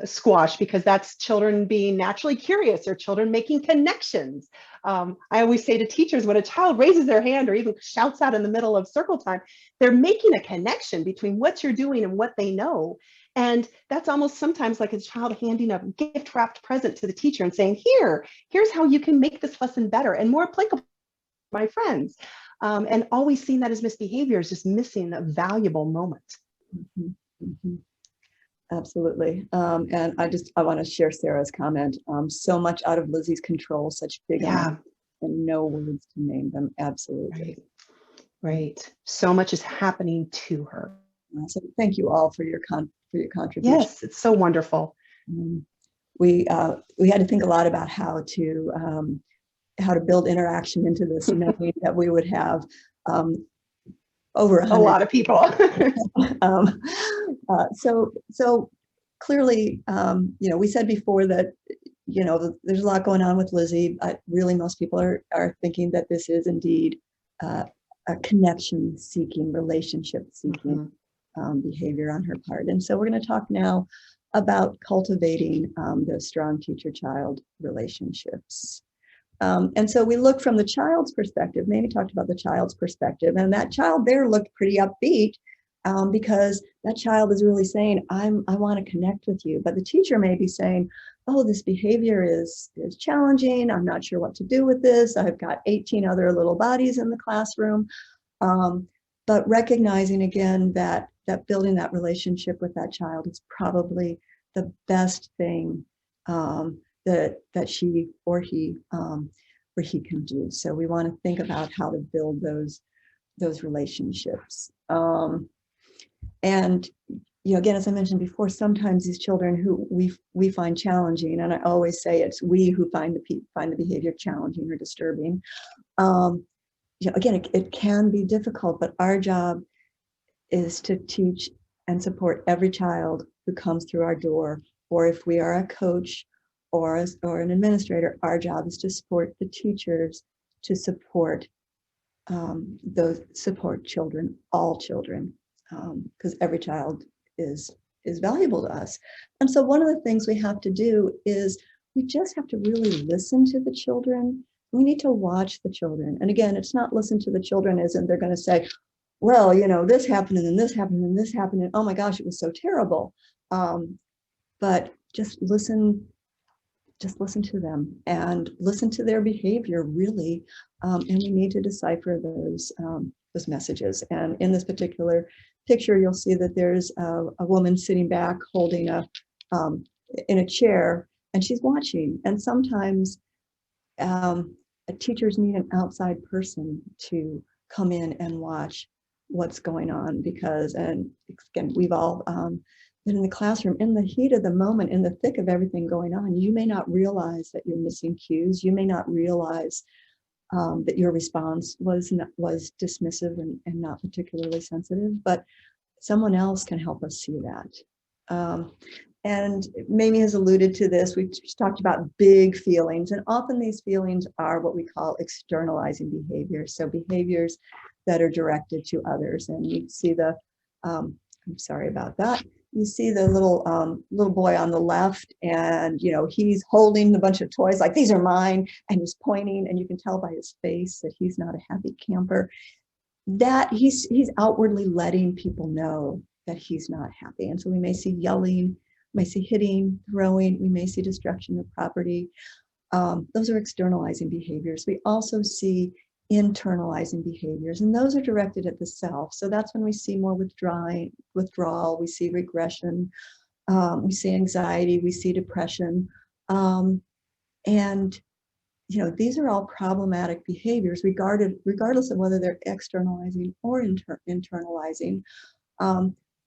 [SPEAKER 3] squash, because that's children being naturally curious or children making connections. I always say to teachers, when a child raises their hand or even shouts out in the middle of circle time, they're making a connection between what you're doing and what they know. And that's almost sometimes like a child handing a gift wrapped present to the teacher and saying, here's how you can make this lesson better and more applicable to my friends. And always seeing that as misbehavior is just missing a valuable moment.
[SPEAKER 2] Mm-hmm. Mm-hmm. Absolutely. And I want to share Sarah's comment. So much out of Lizzie's control, such big amounts, and no words to name them. Absolutely.
[SPEAKER 3] Right. So much is happening to her.
[SPEAKER 2] So thank you all for your contribution.
[SPEAKER 3] Yes, it's so wonderful.
[SPEAKER 2] We had to think a lot about how to build interaction into this, knowing that we would have over a
[SPEAKER 3] lot of people.
[SPEAKER 2] So clearly, you know, we said before that, you know, there's a lot going on with Lizzie. Really, most people are thinking that this is indeed a connection seeking, relationship seeking behavior on her part. And so we're going to talk now about cultivating those strong teacher-child relationships. And so we look from the child's perspective. Mamie talked about the child's perspective, and that child there looked pretty upbeat because that child is really saying, I want to connect with you. But the teacher may be saying, oh, this behavior is challenging. I'm not sure what to do with this. I've got 18 other little bodies in the classroom. But recognizing again that building that relationship with that child is probably the best thing that she or he can do. So we want to think about how to build those relationships. And you know, again, as I mentioned before, sometimes these children who we find challenging, and I always say it's we who find the behavior challenging or disturbing. You know, again, it can be difficult, but our job is to teach and support every child who comes through our door. Or if we are a coach or an administrator, our job is to support the teachers to support children, all children, because every child is valuable to us. And so one of the things we have to do is we just have to really listen to the children. We need to watch the children. And again, it's not listen to the children as in they're going to say, well, you know, this happened and then this happened and this happened and oh my gosh, it was so terrible. But just listen to them and listen to their behavior really. And we need to decipher those messages. And in this particular picture, you'll see that there's a woman sitting back holding in a chair, and she's watching. And sometimes teachers need an outside person to come in and watch what's going on, because, and again, we've all been in the classroom in the heat of the moment, in the thick of everything going on. You may not realize that you're missing cues. You may not realize that your response was dismissive and not particularly sensitive, but someone else can help us see that. And Mamie has alluded to this. We've just talked about big feelings, and often these feelings are what we call externalizing behaviors. So behaviors that are directed to others. And you see the, I'm sorry about that. You see the little boy on the left, and you know, he's holding a bunch of toys like these are mine, and he's pointing, and you can tell by his face that he's not a happy camper. That he's outwardly letting people know that he's not happy. And so we may see yelling, we may see hitting, throwing, we may see destruction of property. Those are externalizing behaviors. We also see internalizing behaviors, and those are directed at the self. So that's when we see more withdrawal, we see regression, we see anxiety, we see depression. And you know, these are all problematic behaviors regardless of whether they're externalizing or internalizing.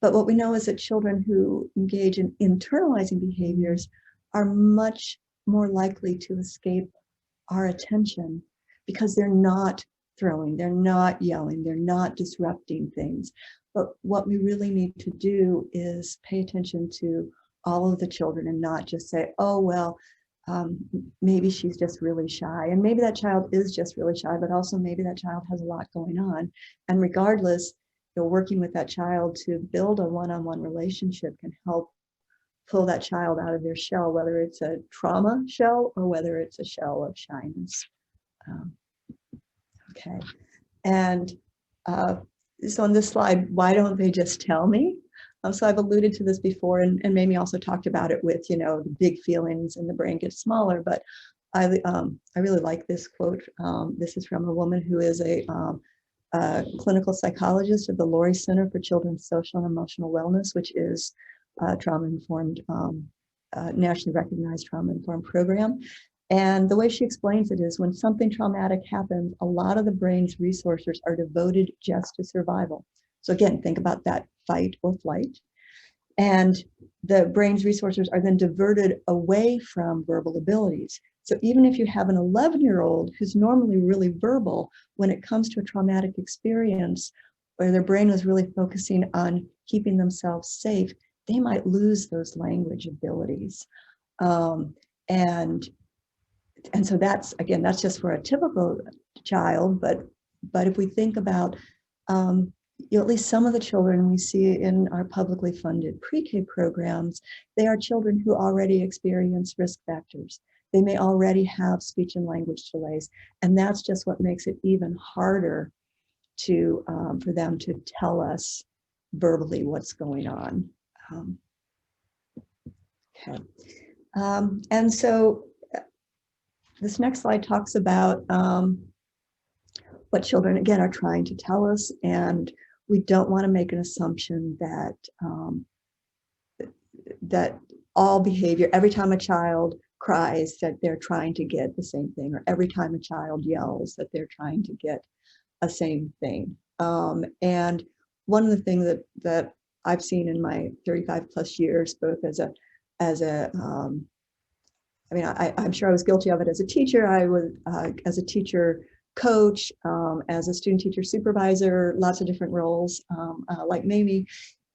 [SPEAKER 2] But what we know is that children who engage in internalizing behaviors are much more likely to escape our attention because they're not throwing, they're not yelling, they're not disrupting things. But what we really need to do is pay attention to all of the children and not just say, oh, well, maybe she's just really shy. And maybe that child is just really shy, but also maybe that child has a lot going on. And regardless, working with that child to build a one-on-one relationship can help pull that child out of their shell, whether it's a trauma shell or whether it's a shell of shyness. Okay. And so on this slide, why don't they just tell me? So I've alluded to this before, and Mamie also talked about it with, the big feelings and the brain gets smaller, but I really like this quote. This is from a woman who is a clinical psychologist at the Laurie Center for Children's Social and Emotional Wellness, which is a trauma-informed, nationally recognized trauma-informed program. And the way she explains it is when something traumatic happens, a lot of the brain's resources are devoted just to survival. So again, think about that fight or flight. And the brain's resources are then diverted away from verbal abilities. So even if you have an 11-year-old who's normally really verbal, when it comes to a traumatic experience where their brain was really focusing on keeping themselves safe, they might lose those language abilities. And so that's just for a typical child, but if we think about at least some of the children we see in our publicly funded pre-K programs, they are children who already experience risk factors. They may already have speech and language delays, and that's just what makes it even harder to for them to tell us verbally what's going on. Okay, and so this next slide talks about what children, again, are trying to tell us, and we don't want to make an assumption that that all behavior, every time a child cries, that they're trying to get the same thing, or every time a child yells, that they're trying to get a same thing. And one of the things that I've seen in my 35 plus years, both I'm sure I was guilty of it as a teacher. I was as a teacher coach, as a student teacher supervisor, lots of different roles, like Mamie,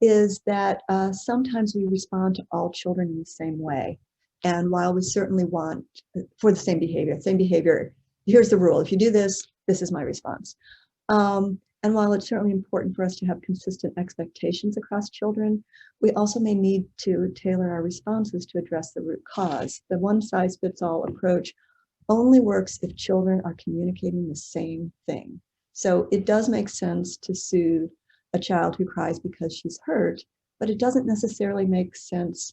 [SPEAKER 2] is that sometimes we respond to all children in the same way. And while we certainly want for the same behavior, here's the rule. If you do this, this is my response. And while it's certainly important for us to have consistent expectations across children, we also may need to tailor our responses to address the root cause. The one-size-fits-all approach only works if children are communicating the same thing. So it does make sense to soothe a child who cries because she's hurt, but it doesn't necessarily make sense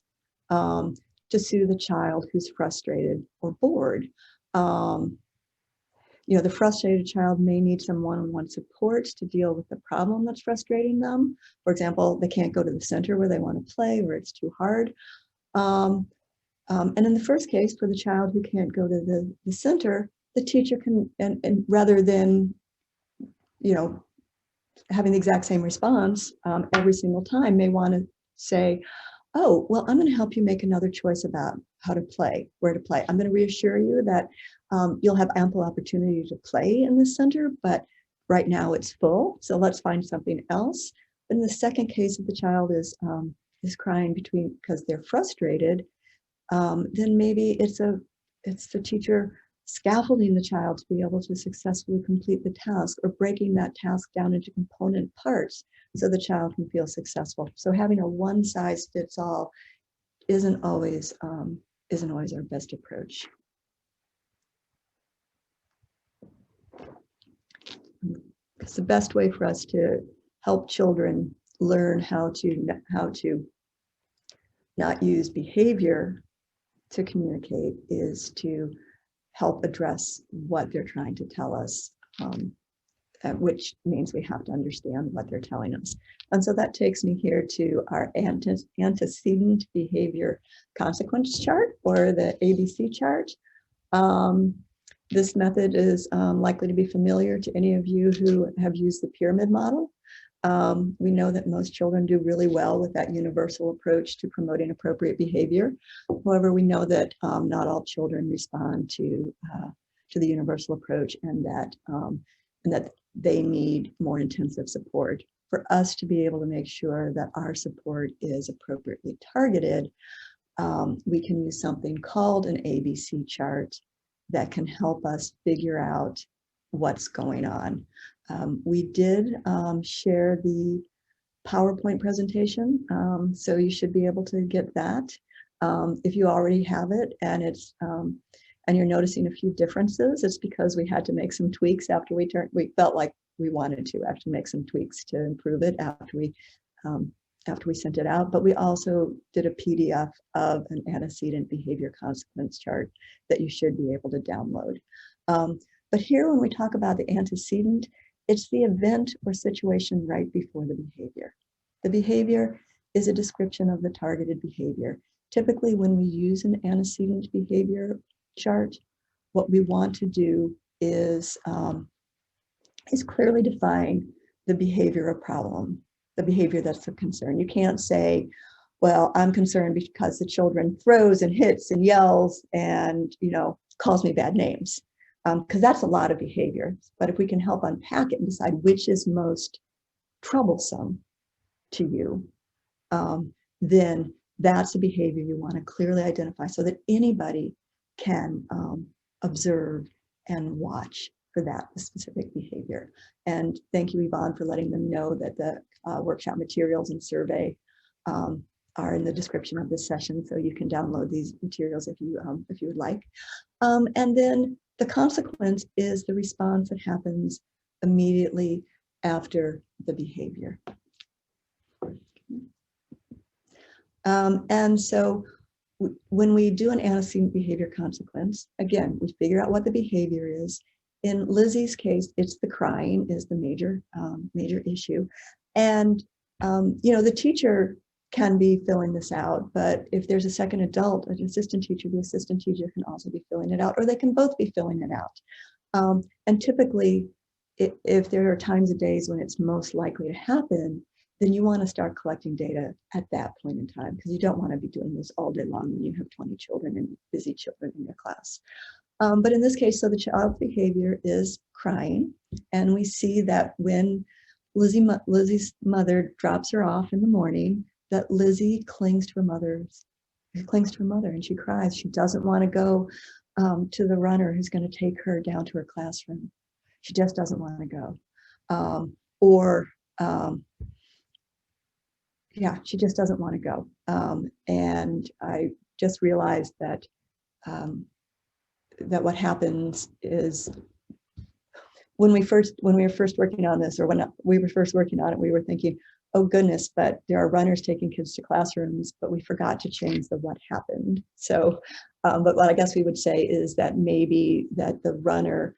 [SPEAKER 2] to soothe a child who's frustrated or bored. The frustrated child may need some one-on-one support to deal with the problem that's frustrating them. For example, they can't go to the center where they want to play, or it's too hard. And in the first case, for the child who can't go to the center, the teacher can, and rather than, having the exact same response every single time, may want to say, oh, well, I'm going to help you make another choice about how to play, where to play. I'm going to reassure you that you'll have ample opportunity to play in the center, but right now it's full, so let's find something else. In the second case, if the child is crying because they're frustrated, then maybe it's the teacher scaffolding the child to be able to successfully complete the task, or breaking that task down into component parts so the child can feel successful. So having a one-size-fits-all isn't always our best approach. It's the best way for us to help children learn how to not use behavior to communicate is to help address what they're trying to tell us, which means we have to understand what they're telling us. And so that takes me here to our antecedent behavior consequence chart, or the ABC chart. This method is likely to be familiar to any of you who have used the pyramid model. We know that most children do really well with that universal approach to promoting appropriate behavior. However, we know that not all children respond to the universal approach, and that they need more intensive support. For us to be able to make sure that our support is appropriately targeted, we can use something called an ABC chart that can help us figure out what's going on. We did share the PowerPoint presentation, so you should be able to get that. If you already have it and and you're noticing a few differences, it's because we had to make some tweaks after we felt like we wanted to actually make some tweaks to improve it after we sent it out. But we also did a PDF of an antecedent behavior consequence chart that you should be able to download. But here, when we talk about the antecedent, it's the event or situation right before the behavior. The behavior is a description of the targeted behavior. Typically, when we use an antecedent behavior chart, what we want to do is clearly define the behavior or problem, the behavior that's of concern. You can't say, well, I'm concerned because the children throws and hits and yells and, calls me bad names, because that's a lot of behavior. But if we can help unpack it and decide which is most troublesome to you, then that's a behavior you want to clearly identify so that anybody can observe and watch for that specific behavior. And thank you, Yvonne, for letting them know that the workshop materials and survey are in the description of this session, so you can download these materials if you would like. And then the consequence is the response that happens immediately after the behavior. And so when we do an antecedent behavior consequence, again, we figure out what the behavior is. In Lizzie's case, it's the crying is the major issue. And, the teacher can be filling this out, but if there's a second adult, an assistant teacher, the assistant teacher can also be filling it out, or they can both be filling it out. And typically, if there are times of days when it's most likely to happen, then you want to start collecting data at that point in time, because you don't want to be doing this all day long when you have 20 children and busy children in your class. But in this case, so the child's behavior is crying, and we see that when Lizzie's mother drops her off in the morning, that Lizzie clings to her mother, and she cries. She doesn't want to go to the runner who's going to take her down to her classroom. She just doesn't want to go. She just doesn't want to go. And I just realized that what happens is when we were first working on this, or when we were first working on it, we were thinking, oh goodness, but there are runners taking kids to classrooms, but we forgot to change the what happened. So, but what I guess we would say is that maybe that the runner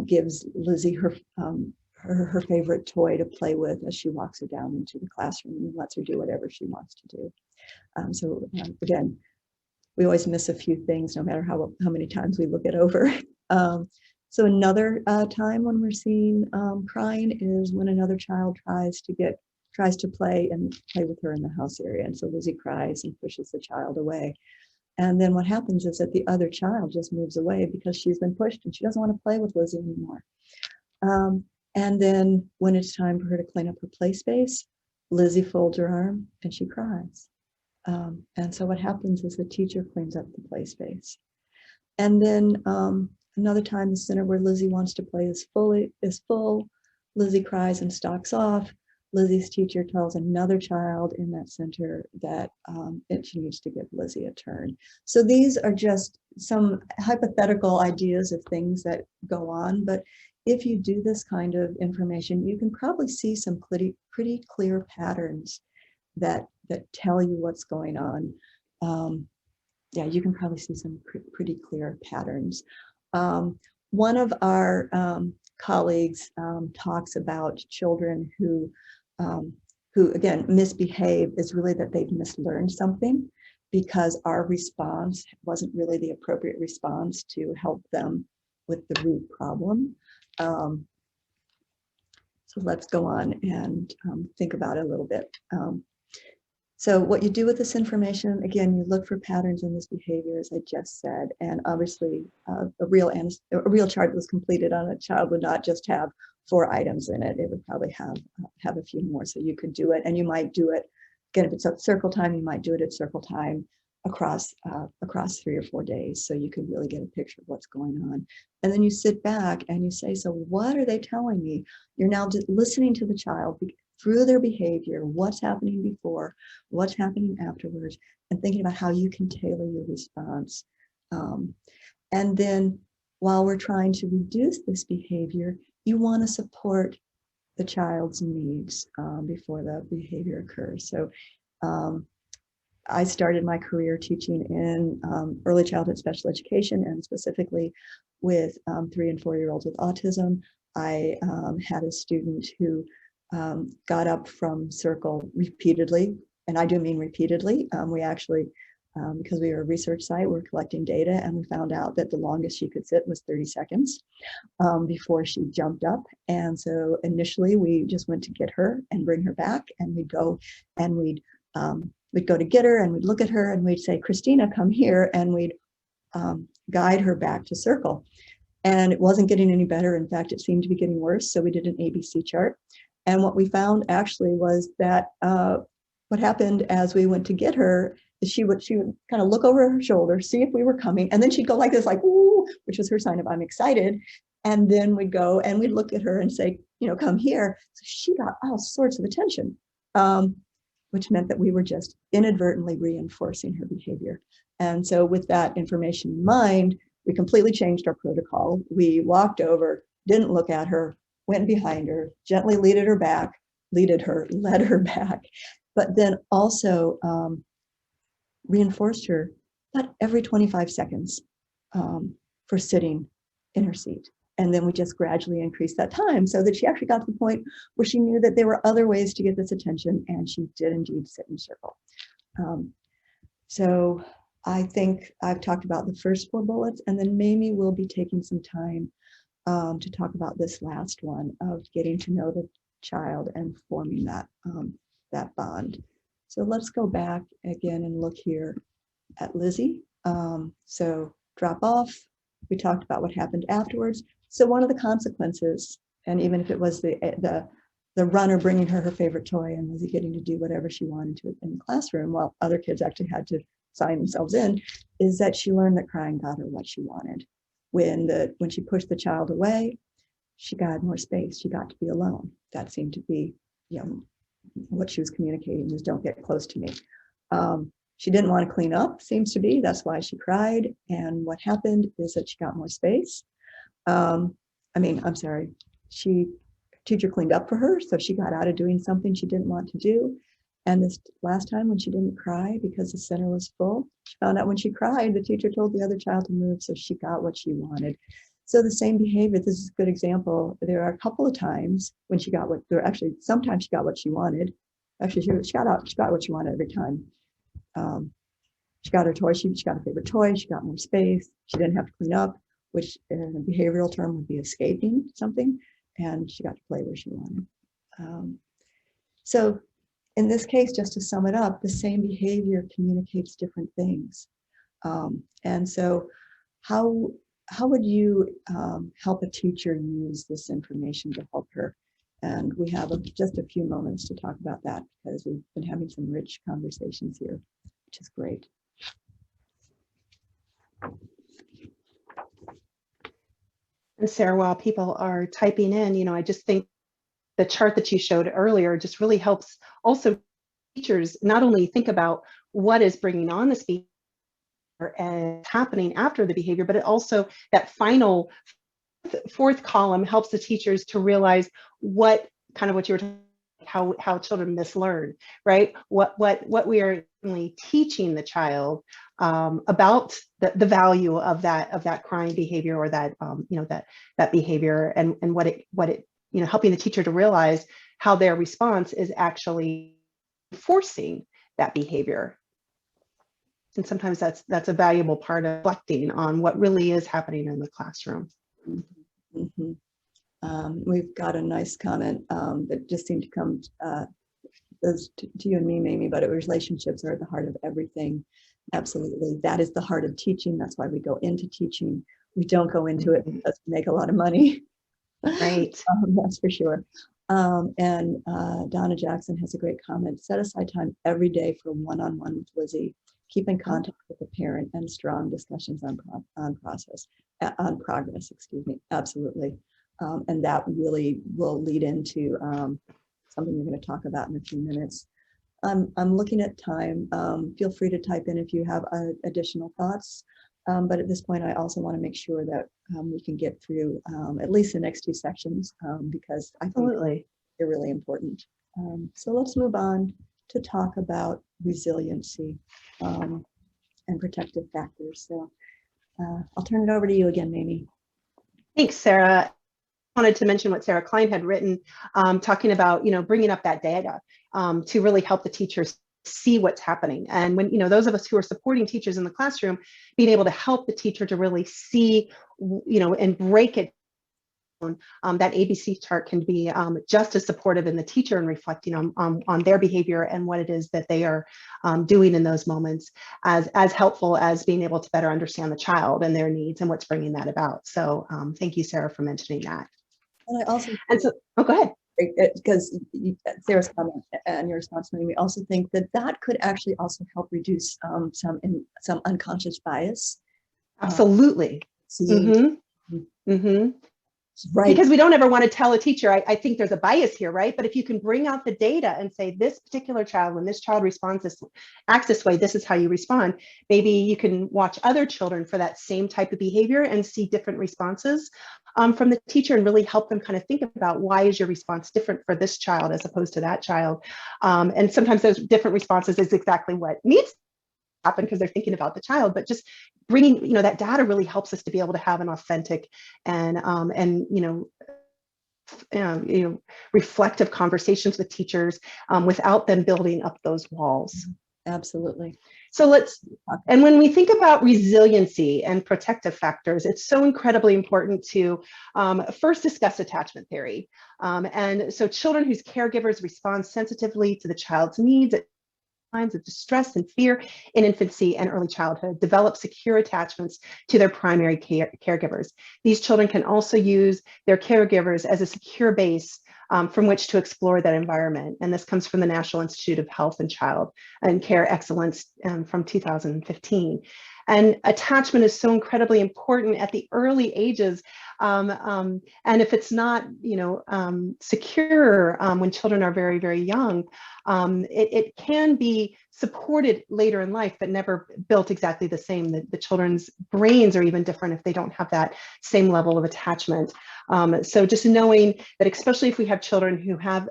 [SPEAKER 2] gives Lizzie her favorite toy to play with as she walks her down into the classroom and lets her do whatever she wants to do. Again, we always miss a few things no matter how many times we look it over. So another time when we're seeing crying is when another child tries to play with her in the house area. And so Lizzie cries and pushes the child away. And then what happens is that the other child just moves away because she's been pushed and she doesn't want to play with Lizzie anymore. And then when it's time for her to clean up her play space, Lizzie folds her arm and she cries. And so what happens is the teacher cleans up the play space. And then another time, the center where Lizzie wants to play is full. Lizzie cries and stalks off. Lizzie's teacher tells another child in that center that she needs to give Lizzie a turn. So these are just some hypothetical ideas of things that go on. But if you do this kind of information, you can probably see some pretty clear patterns that tell you what's going on. You can probably see some pretty clear patterns. One of our colleagues talks about children who again misbehave is really that they've mislearned something because our response wasn't really the appropriate response to help them with the root problem. So So let's go on and think about it a little bit. So what you do with this information, again, you look for patterns in this behavior, as I just said, and obviously a real chart that was completed on a child would not just have 4 items in it. It would probably have a few more. So you could do it, and you might do it, again, if it's at circle time, you might do it at circle time across 3 or 4 days. So you can really get a picture of what's going on. And then you sit back and you say, so what are they telling me? You're now listening to the child through their behavior, what's happening before, what's happening afterwards, and thinking about how you can tailor your response. And then while we're trying to reduce this behavior, you want to support the child's needs before the behavior occurs. So I started my career teaching in early childhood special education, and specifically with 3 and 4-year-olds with autism. I had a student who got up from circle repeatedly, and I do mean repeatedly. We actually, because we were a research site, we're collecting data, and we found out that the longest she could sit was 30 seconds before she jumped up. And so initially we just went to get her and bring her back, and we'd go and we'd go to get her, and we'd look at her and we'd say, Christina, come here, and we'd guide her back to circle. And it wasn't getting any better. In fact, it seemed to be getting worse. So we did an ABC chart. And what we found actually was that what happened as we went to get her is she would kind of look over her shoulder, see if we were coming, and then she'd go like this, like, ooh, which was her sign of I'm excited. And then we'd go and we'd look at her and say, you know, come here. So she got all sorts of attention, which meant that we were just inadvertently reinforcing her behavior. And so with that information in mind, we completely changed our protocol. We walked over, didn't look at her, went behind her, gently led her back, but then also reinforced her, but every 25 seconds for sitting in her seat. And then we just gradually increased that time so that she actually got to the point where she knew that there were other ways to get this attention, and she did indeed sit in circle. So I think I've talked about the first 4 bullets, and then Mamie will be taking some time to talk about this last one of getting to know the child and forming that bond. So let's go back again and look here at Lizzie. So drop off, we talked about what happened afterwards. So one of the consequences, and even if it was the runner bringing her favorite toy and Lizzie getting to do whatever she wanted to in the classroom while other kids actually had to sign themselves in, is that she learned that crying got her what she wanted. When she pushed the child away, she got more space. She got to be alone. That seemed to be, you know, what she was communicating was, don't get close to me. She didn't want to clean up, seems to be. That's why she cried. And what happened is that she got more space. Teacher cleaned up for her, so she got out of doing something she didn't want to do. And this last time when she didn't cry because the center was full, she found out when she cried, the teacher told the other child to move, so she got what she wanted. So the same behavior, this is a good example. There are a couple of times when sometimes she got what she wanted. Actually, she got what she wanted every time. She got her toy, she got her favorite toy, she got more space, she didn't have to clean up, which in a behavioral term would be escaping something, and she got to play where she wanted. So in this case, just to sum it up, the same behavior communicates different things. And so how would you help a teacher use this information to help her? And we have just a few moments to talk about that because we've been having some rich conversations here, which is great.
[SPEAKER 3] And Sarah, while people are typing in, you know, I just think the chart that you showed earlier just really helps also teachers not only think about what is bringing on this behavior and happening after the behavior, but it also that final 4th column helps the teachers to realize what you were talking about, how children mislearn, right? What we are really teaching the child about the value of that crying behavior or that that behavior and what it helping the teacher to realize how their response is actually forcing that behavior. And sometimes that's a valuable part of reflecting on what really is happening in the classroom.
[SPEAKER 2] Mm-hmm. We've got a nice comment that just seemed to come to you and me, Mamie, but relationships are at the heart of everything. Absolutely. That is the heart of teaching. That's why we go into teaching. We don't go into it because we make a lot of money.
[SPEAKER 3] Right.
[SPEAKER 2] That's for sure. And Donna Jackson has a great comment. Set aside time every day for one-on-one with Lizzie. Keep in contact with the parent and strong discussions on progress, excuse me. Absolutely. And that really will lead into something we're going to talk about in a few minutes. I'm looking at time. Feel free to type in if you have additional thoughts. But at this point, I also want to make sure that we can get through at least the next two sections because I think they're really important. So let's move on to talk about resiliency and protective factors. So I'll turn it over to you again, Mamie.
[SPEAKER 3] Thanks, Sarah. I wanted to mention what Sarah Klein had written, talking about, bringing up that data to really help the teachers see what's happening. And when, those of us who are supporting teachers in the classroom, being able to help the teacher to really see, and break it down, that ABC chart can be just as supportive in the teacher and reflecting on their behavior and what it is that they are doing in those moments as helpful as being able to better understand the child and their needs and what's bringing that about. So thank you, Sarah, for mentioning that.
[SPEAKER 2] And I also,
[SPEAKER 3] go ahead.
[SPEAKER 2] Because Sarah's comment and your response to me, we also think that could actually also help reduce some unconscious bias.
[SPEAKER 3] Absolutely. Right. Because we don't ever want to tell a teacher, I think there's a bias here, right? But if you can bring out the data and say, this particular child, when this child acts this way, this is how you respond. Maybe you can watch other children for that same type of behavior and see different responses from the teacher and really help them kind of think about why is your response different for this child as opposed to that child. And sometimes those different responses is exactly what needs to happen because they're thinking about the child, but just bringing, that data really helps us to be able to have an authentic and reflective conversations with teachers without them building up those walls.
[SPEAKER 2] Absolutely.
[SPEAKER 3] So and when we think about resiliency and protective factors, it's so incredibly important to first discuss attachment theory. And so children whose caregivers respond sensitively to the child's needs at times of distress and fear in infancy and early childhood develop secure attachments to their primary caregivers. These children can also use their caregivers as a secure base from which to explore that environment. And this comes from the National Institute of Health and Child and Care Excellence from 2015. And attachment is so incredibly important at the early ages. And if it's not, secure when children are very, very young, it can be supported later in life, but never built exactly the same. The children's brains are even different if they don't have that same level of attachment. So just knowing that, especially if we have children who have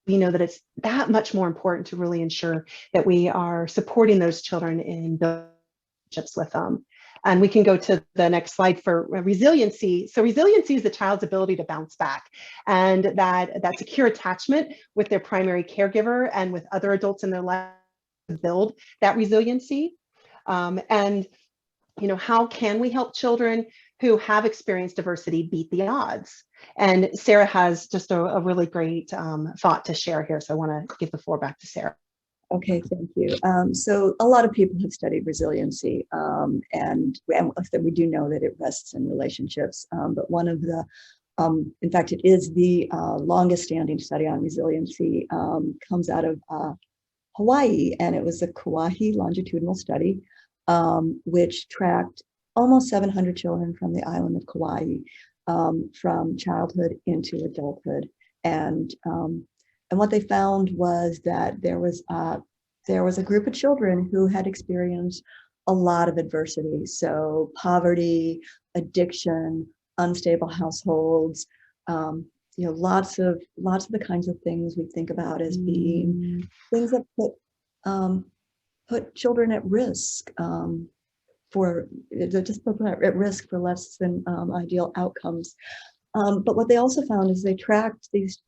[SPEAKER 3] we know that it's that much more important to really ensure that we are supporting those children in relationships with them. And we can go to the next slide for resiliency. So resiliency is the child's ability to bounce back, and that secure attachment with their primary caregiver and with other adults in their life to build that resiliency. And how can we help children who have experienced diversity beat the odds? And Sarah has just a really great thought to share here. So I want to give the floor back to Sarah.
[SPEAKER 2] Okay, thank you. So a lot of people have studied resiliency, and we do know that it rests in relationships. But one of the, in fact, it is the longest standing study on resiliency, comes out of Hawaii, and it was a Kauai longitudinal study, which tracked almost 700 children from the island of Kauai from childhood into adulthood. And what they found was that there was a group of children who had experienced a lot of adversity. So poverty, addiction, unstable households, lots of the kinds of things we think about as being things that put children at risk for risk for less than ideal outcomes. But what they also found is they tracked these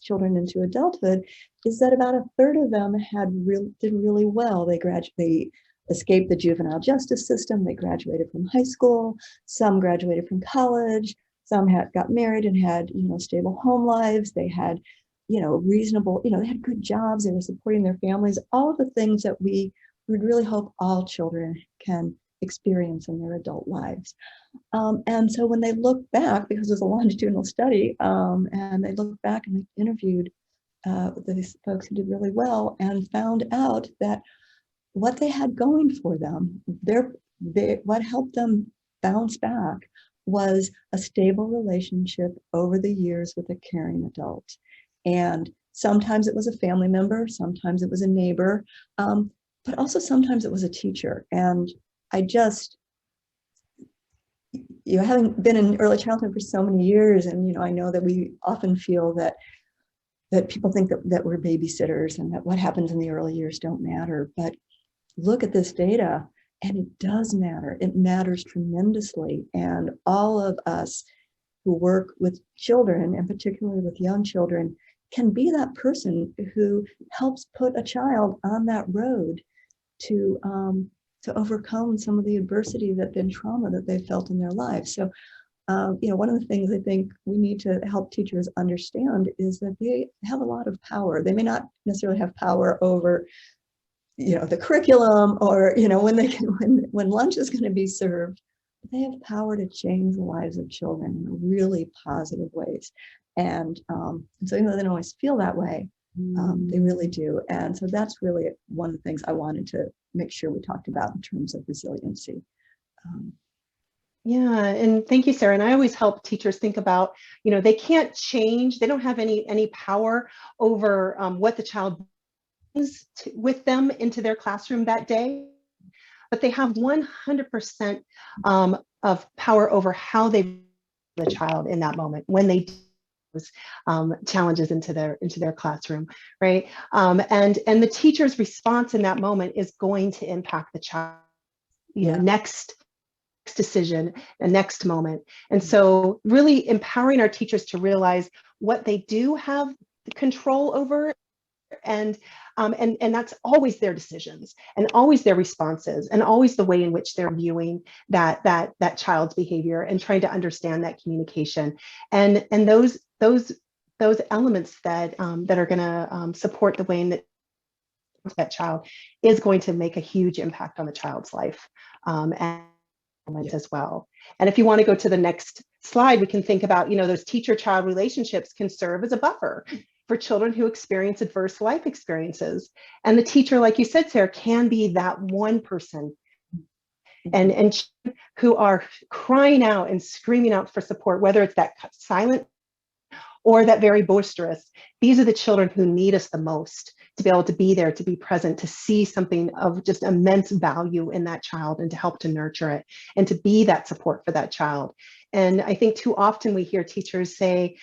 [SPEAKER 2] children into adulthood is that about a third of them did really well. They escaped the juvenile justice system. They graduated from high school. Some graduated from college. Some got married and had, stable home lives. They had, reasonable, they had good jobs. They were supporting their families. All of the things that we would really hope all children can experience in their adult lives. And so when they look back, because it was a longitudinal study, and they looked back and they interviewed these folks who did really well and found out that what they had going for them, what helped them bounce back was a stable relationship over the years with a caring adult. And sometimes it was a family member, sometimes it was a neighbor, but also sometimes it was a teacher. And I just, having been in early childhood for so many years, and I know that we often feel that people think that we're babysitters and that what happens in the early years don't matter. But look at this data, and it does matter. It matters tremendously. And all of us who work with children, and particularly with young children, can be that person who helps put a child on that road to overcome some of the adversity and trauma that they felt in their lives. So, one of the things I think we need to help teachers understand is that they have a lot of power. They may not necessarily have power over, the curriculum, or when lunch is going to be served. They have power to change the lives of children in really positive ways. And so even though they don't always feel that way, they really do. And so that's really one of the things I wanted to make sure we talked about in terms of resiliency.
[SPEAKER 3] Yeah, and thank you, Sarah. And I always help teachers think about, they can't change, they don't have any power over what the child brings with them into their classroom that day, but they have 100% of power over how they the child in that moment when they challenges into their classroom, right? And the teacher's response in that moment is going to impact the child, next decision, the next moment. And so really empowering our teachers to realize what they do have control over, and that's always their decisions and always their responses and always the way in which they're viewing that child's behavior and trying to understand that communication and those elements that are going to support the way in that child is going to make a huge impact on the child's life as well. And if you want to go to the next slide, we can think about, those teacher-child relationships can serve as a buffer for children who experience adverse life experiences. And the teacher, like you said, Sarah, can be that one person and who are crying out and screaming out for support, whether it's that silent or that very boisterous. These are the children who need us the most to be able to be there, to be present, to see something of just immense value in that child and to help to nurture it and to be that support for that child. And I think too often we hear teachers say,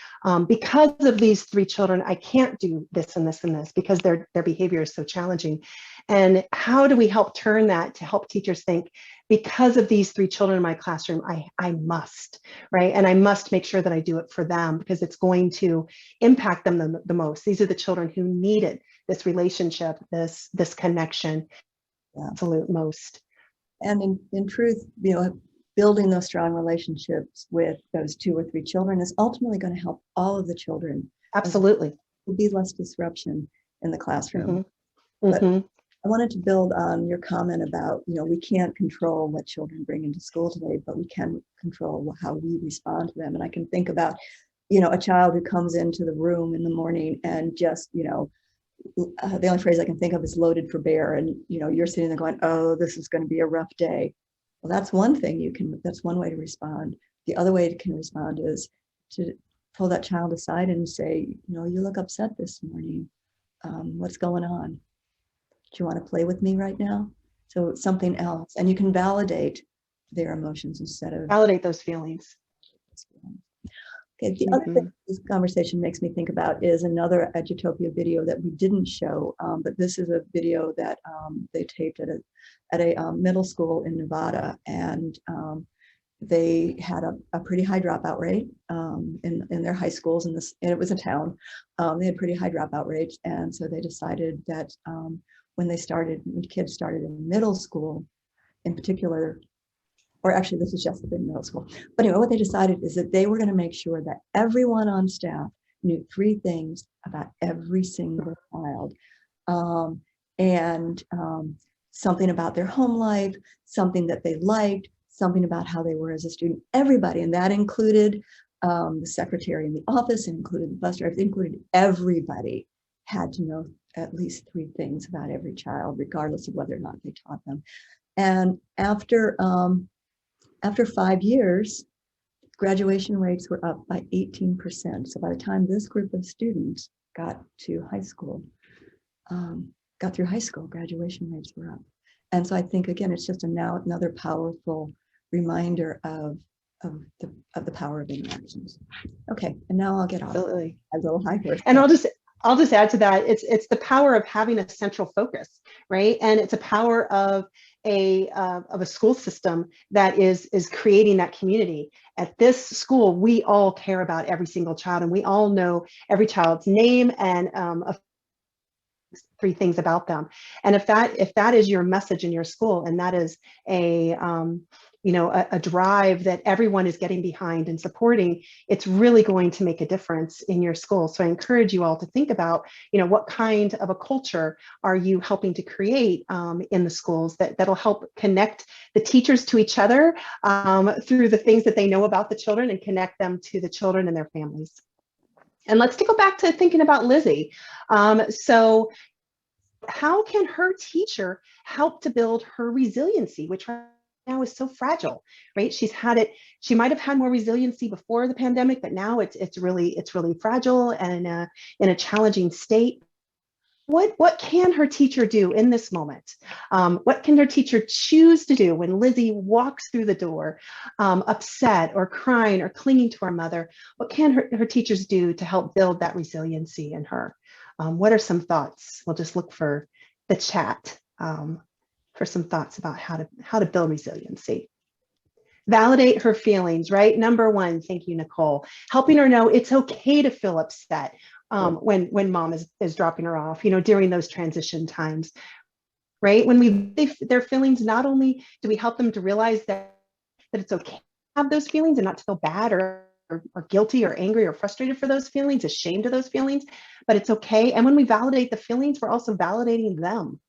[SPEAKER 3] because of these 3 children, I can't do this and this and this because their behavior is so challenging. And how do we help turn that to help teachers think, because of these 3 children in my classroom, I must, right? And I must make sure that I do it for them because it's going to impact them the most. These are the children who needed this relationship, this connection, absolute most.
[SPEAKER 2] And in truth, building those strong relationships with those 2 or 3 children is ultimately going to help all of the children.
[SPEAKER 3] Absolutely.
[SPEAKER 2] There will be less disruption in the classroom.
[SPEAKER 3] Mm-hmm.
[SPEAKER 2] But I wanted to build on your comment about, we can't control what children bring into school today, but we can control how we respond to them. And I can think about, a child who comes into the room in the morning and just, the only phrase I can think of is loaded for bear. And, you're sitting there going, oh, this is going to be a rough day. Well, that's one thing that's one way to respond. The other way you can respond is to pull that child aside and say, you look upset this morning. What's going on? Do you want to play with me right now? So something else. And you can validate their emotions instead of
[SPEAKER 3] validate those feelings.
[SPEAKER 2] Okay, the other thing this conversation makes me think about is another Edutopia video that we didn't show, but this is a video that they taped at a middle school in Nevada, and they had a pretty high dropout rate in their high schools, and it was a town. They had pretty high dropout rates, and so they decided that when kids started in middle school in particular, or actually this is just in middle school. But anyway, what they decided is that they were going to make sure that everyone on staff knew 3 things about every single child. Something about their home life, something that they liked, something about how they were as a student, everybody. And that included the secretary in the office, included the bus driver, included everybody had to know at least 3 things about every child, regardless of whether or not they taught them. And after 5 years, graduation rates were up by 18%. So by the time this group of students got to high school, got through high school, graduation rates were up. And so I think, again, it's just another powerful reminder of the power of interactions. Okay, and now I'll get off.
[SPEAKER 3] Absolutely.
[SPEAKER 2] A little high horse.
[SPEAKER 3] And I'll just add to that. It's the power of having a central focus, right? And it's a power of a school system that is creating that community. At this school, we all care about every single child, and we all know every child's name and 3 things about them. And if that is your message in your school, and that is a drive that everyone is getting behind and supporting, it's really going to make a difference in your school. So I encourage you all to think about, what kind of a culture are you helping to create in the schools that'll help connect the teachers to each other through the things that they know about the children, and connect them to the children and their families. And let's go back to thinking about Lizzie. So how can her teacher help to build her resiliency, which right now is so fragile, right? She might have had more resiliency before the pandemic, but now it's really fragile and in a challenging state. What can her teacher do in this moment? What can her teacher choose to do when Lizzie walks through the door, upset or crying or clinging to her mother? What can her teachers do to help build that resiliency in her? What are some thoughts? We'll just look for the chat for some thoughts about how to build resiliency. Validate her feelings, right? Number 1, thank you, Nicole. Helping her know it's okay to feel upset when mom is dropping her off, during those transition times, right? When their feelings, not only do we help them to realize that it's okay to have those feelings and not to feel bad or guilty or angry or frustrated for those feelings, ashamed of those feelings, but it's okay. And when we validate the feelings, we're also validating them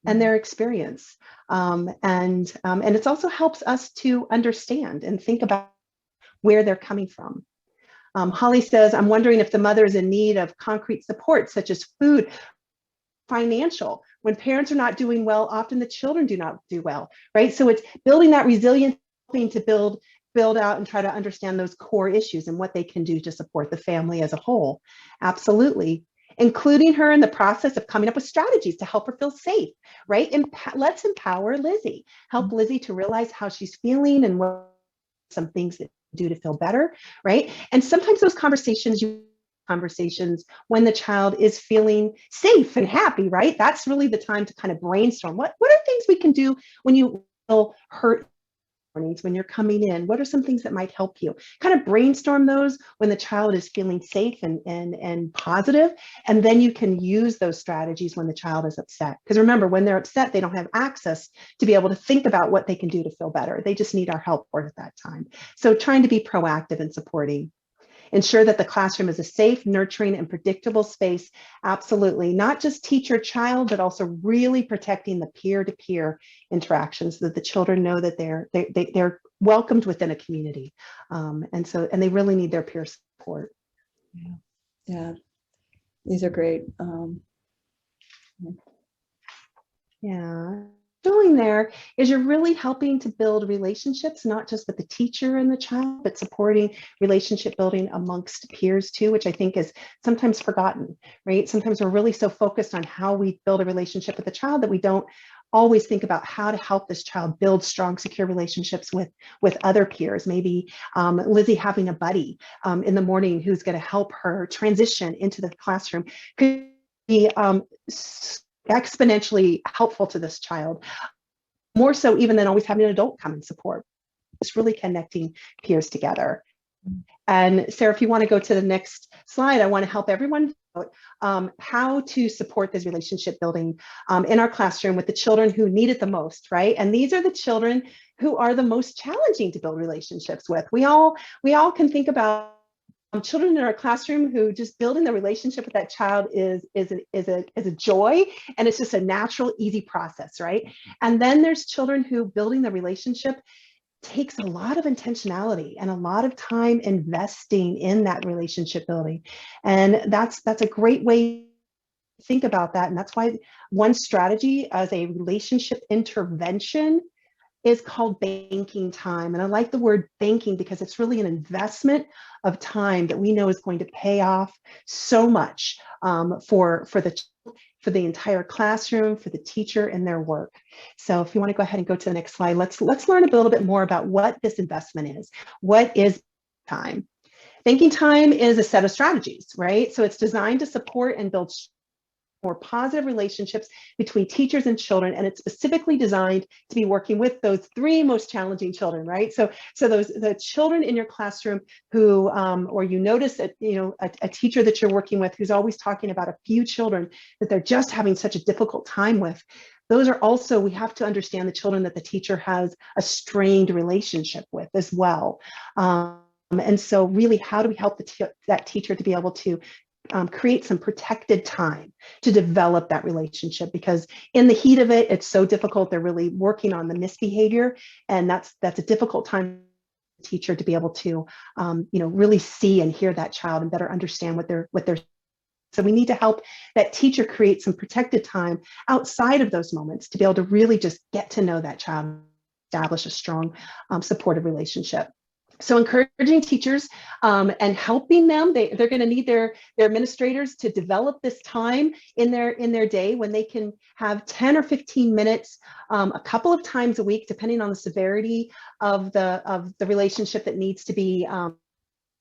[SPEAKER 3] and their experience. And it also helps us to understand and think about where they're coming from. Holly says, I'm wondering if the mother is in need of concrete support, such as food, financial. When parents are not doing well, often the children do not do well, right? So it's building that resilience, helping to build out and try to understand those core issues and what they can do to support the family as a whole. Absolutely. Including her in the process of coming up with strategies to help her feel safe, right? And let's empower Lizzie, help Lizzie to realize how she's feeling and what some things that do to feel better, right? And sometimes those conversations when the child is feeling safe and happy, right? That's really the time to kind of brainstorm. What are things we can do when you feel hurt mornings, when you're coming in? What are some things that might help you? Kind of brainstorm those when the child is feeling safe and positive, and then you can use those strategies when the child is upset. Because remember, when they're upset, they don't have access to be able to think about what they can do to feel better. They just need our help for it at that time. So trying to be proactive and supporting. Ensure that the classroom is a safe, nurturing, and predictable space. Absolutely. Not just teacher-child, but also really protecting the peer-to-peer interactions so that the children know that they're welcomed within a community. And they really need their peer support.
[SPEAKER 2] Yeah, these are great.
[SPEAKER 3] Yeah. Doing there is you're really helping to build relationships, not just with the teacher and the child, but supporting relationship building amongst peers too, which I think is sometimes forgotten, right? Sometimes we're really so focused on how we build a relationship with the child that we don't always think about how to help this child build strong, secure relationships with other peers. Maybe Lizzie having a buddy in the morning who's going to help her transition into the classroom could be exponentially helpful to this child, more so even than always having an adult come and support. It's really connecting peers together. And Sarah, if you want to go to the next slide, I want to help everyone out how to support this relationship building in our classroom with the children who need it the most, right? And these are the children who are the most challenging to build relationships with. We all can think about children in our classroom who just building the relationship with that child is a joy, and it's just a natural, easy process, right? And then there's children who building the relationship takes a lot of intentionality and a lot of time investing in that relationship building. And that's a great way to think about that. And that's why one strategy as a relationship intervention is called banking time. And I like the word banking because it's really an investment of time that we know is going to pay off so much for the entire classroom, for the teacher and their work. So if you want to go ahead and go to the next slide, let's learn a little bit more about what this investment is. What is time? Banking time is a set of strategies, right? So it's designed to support and build more positive relationships between teachers and children, and it's specifically designed to be working with those three most challenging children, right? So the children in your classroom who, or you notice that, a teacher that you're working with who's always talking about a few children that they're just having such a difficult time with. Those are also, we have to understand the children that the teacher has a strained relationship with as well. And so really, how do we help that teacher to be able to create some protected time to develop that relationship? Because in the heat of it, it's so difficult. They're really working on the misbehavior, and that's a difficult time for the teacher to be able to, really see and hear that child and better understand what they're. So we need to help that teacher create some protected time outside of those moments to be able to really just get to know that child, establish a strong, supportive relationship. So encouraging teachers and helping them, they're going to need their administrators to develop this time in their day when they can have 10 or 15 minutes a couple of times a week, depending on the severity of the relationship that needs to be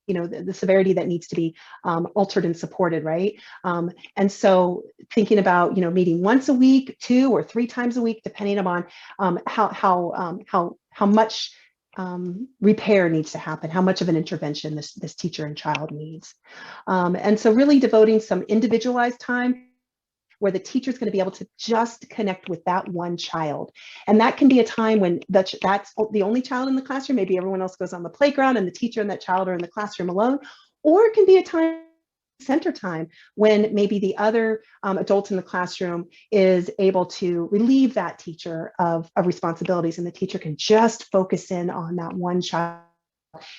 [SPEAKER 3] the severity that needs to be altered and supported, right? And so thinking about, meeting once a week, 2 or 3 times a week, depending upon how much repair needs to happen, how much of an intervention this teacher and child needs. And so really devoting some individualized time where the teacher is going to be able to just connect with that one child. And that can be a time when that's the only child in the classroom. Maybe everyone else goes on the playground and the teacher and that child are in the classroom alone. Or it can be a time, center time, when maybe the other adult in the classroom is able to relieve that teacher of responsibilities, and the teacher can just focus in on that one child,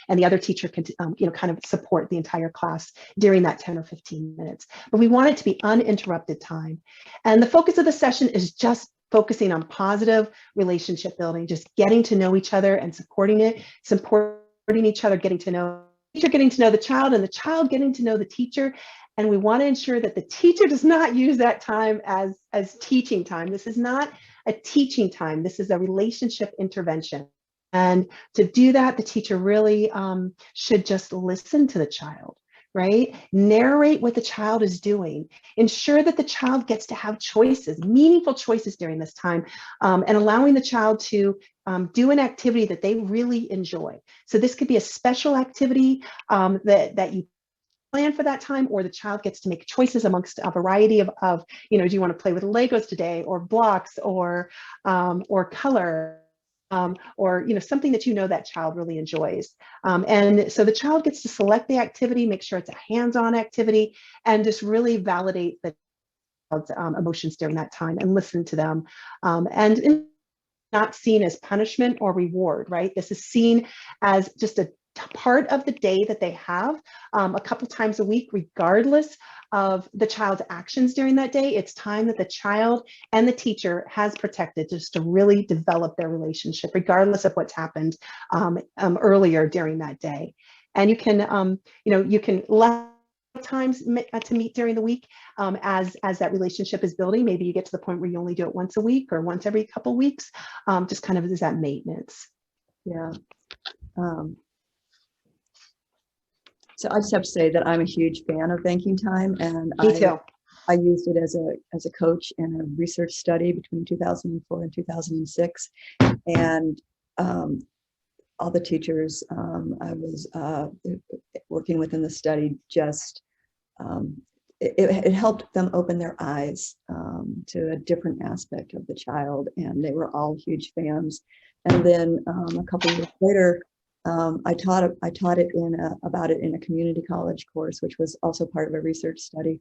[SPEAKER 3] and the other teacher can kind of support the entire class during that 10 or 15 minutes. But we want it to be uninterrupted time. And the focus of the session is just focusing on positive relationship building, just getting to know each other and supporting each other, getting to know the teacher, getting to know the child, and the child getting to know the teacher. And we want to ensure that the teacher does not use that time as teaching time. This is not a teaching time. This is a relationship intervention. And to do that, the teacher really should just listen to the child, right? Narrate what the child is doing. Ensure that the child gets to have choices, meaningful choices during this time, and allowing the child to do an activity that they really enjoy. So this could be a special activity that you plan for that time, or the child gets to make choices amongst a variety of do you want to play with Legos today, or blocks, or color, or something that that child really enjoys. And so the child gets to select the activity, make sure it's a hands-on activity, and just really validate the child's emotions during that time and listen to them. And not seen as punishment or reward, right? This is seen as just a part of the day that they have a couple times a week, regardless of the child's actions during that day. It's time that the child and the teacher has protected just to really develop their relationship, regardless of what's happened earlier during that day. And you can, you can let times to meet during the week as that relationship is building. Maybe you get to the point where you only do it once a week or once every couple of weeks, just kind of as that maintenance.
[SPEAKER 2] Yeah. So I just have to say that I'm a huge fan of banking time, and
[SPEAKER 3] Me too.
[SPEAKER 2] I used it as a coach in a research study between 2004 and 2006, and all the teachers I was working with in the study just, it helped them open their eyes to a different aspect of the child, and they were all huge fans. And then a couple of years later, I taught it about it in a community college course, which was also part of a research study.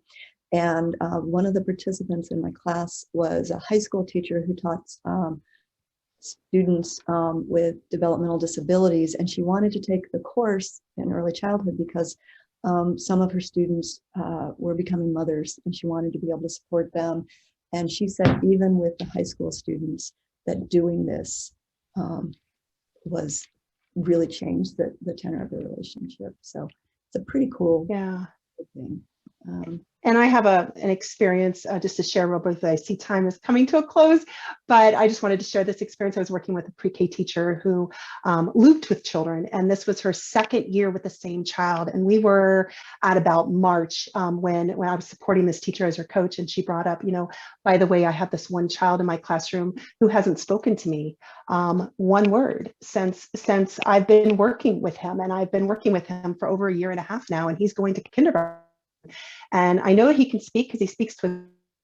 [SPEAKER 2] And one of the participants in my class was a high school teacher who taught students with developmental disabilities, and she wanted to take the course in early childhood because some of her students were becoming mothers, and she wanted to be able to support them. And she said even with the high school students, that doing this was really changed the tenor of the relationship. So it's a pretty cool thing.
[SPEAKER 3] And I have an experience just to share real briefly. I see time is coming to a close, but I just wanted to share this experience. I was working with a pre-K teacher who looped with children, and this was her second year with the same child. And we were at about March when I was supporting this teacher as her coach, and she brought up, by the way, I have this one child in my classroom who hasn't spoken to me one word since I've been working with him, and I've been working with him for over 1.5 years now, and he's going to kindergarten. And I know he can speak because he speaks to us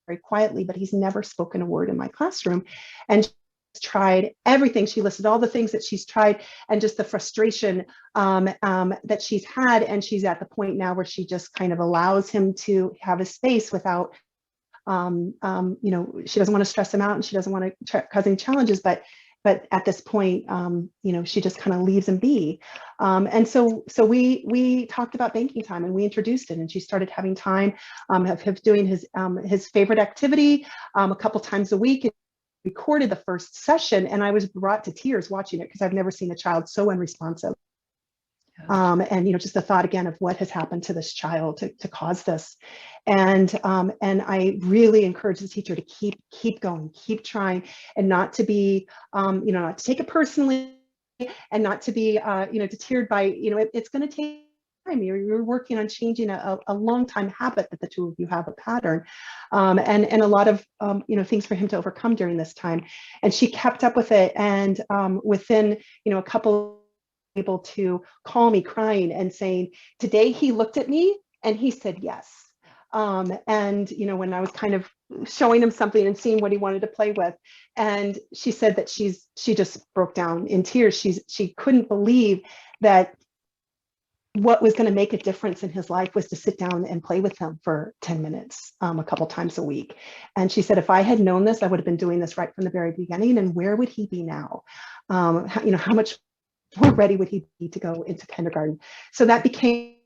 [SPEAKER 3] very quietly, but he's never spoken a word in my classroom. And she's tried everything. She listed all the things that she's tried and just the frustration that she's had. And she's at the point now where she just kind of allows him to have his space without, she doesn't want to stress him out, and she doesn't want to cause any challenges, but at this point, she just kind of leaves him be. And so we talked about banking time, and we introduced it, and she started having time of doing his favorite activity a couple times a week. And recorded the first session, and I was brought to tears watching it because I've never seen a child so unresponsive. And just the thought again of what has happened to this child to cause this, and I really encourage the teacher to keep going, keep trying, and not to be not to take it personally, and not to be deterred by it's going to take time. You're working on changing a long time habit that the two of you have, a pattern, and a lot of things for him to overcome during this time. And she kept up with it, and within a couple able to call me crying and saying, today he looked at me and he said yes. And when I was kind of showing him something and seeing what he wanted to play with, and she said that she just broke down in tears. She couldn't believe that what was going to make a difference in his life was to sit down and play with him for 10 minutes a couple times a week. And she said, if I had known this, I would have been doing this right from the very beginning. And where would he be now? How much more ready would he be to go into kindergarten? So that became,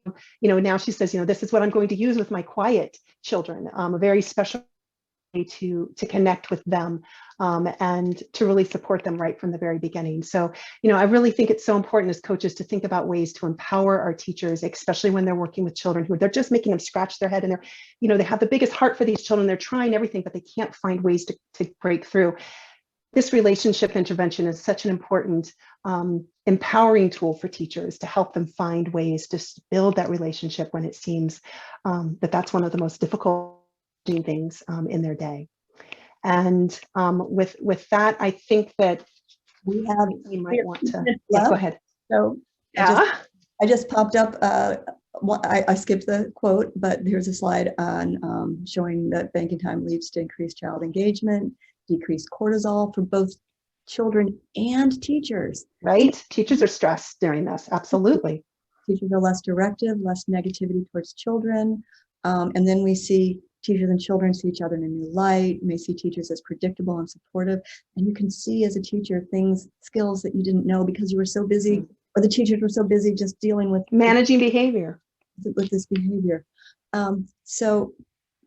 [SPEAKER 3] now she says, this is what I'm going to use with my quiet children, a very special way to connect with them and to really support them right from the very beginning. So, I really think it's so important as coaches to think about ways to empower our teachers, especially when they're working with children who they're just making them scratch their head, and they have the biggest heart for these children. They're trying everything, but they can't find ways to break through. This relationship intervention is such an important empowering tool for teachers to help them find ways to build that relationship when it seems that that's one of the most difficult things in their day. And with that, I think that we might want to go ahead.
[SPEAKER 2] So I just popped up. I skipped the quote, but here's a slide on showing that banking time leads to increased child engagement, decreased cortisol for both children and teachers.
[SPEAKER 3] Right? Teachers are stressed during this. Absolutely.
[SPEAKER 2] Teachers are less directive, less negativity towards children. And then we see teachers and children see each other in a new light. You may see teachers as predictable and supportive. And you can see as a teacher skills that you didn't know because you were so busy, or the teachers were so busy just dealing with
[SPEAKER 3] managing behavior.
[SPEAKER 2] With this behavior. So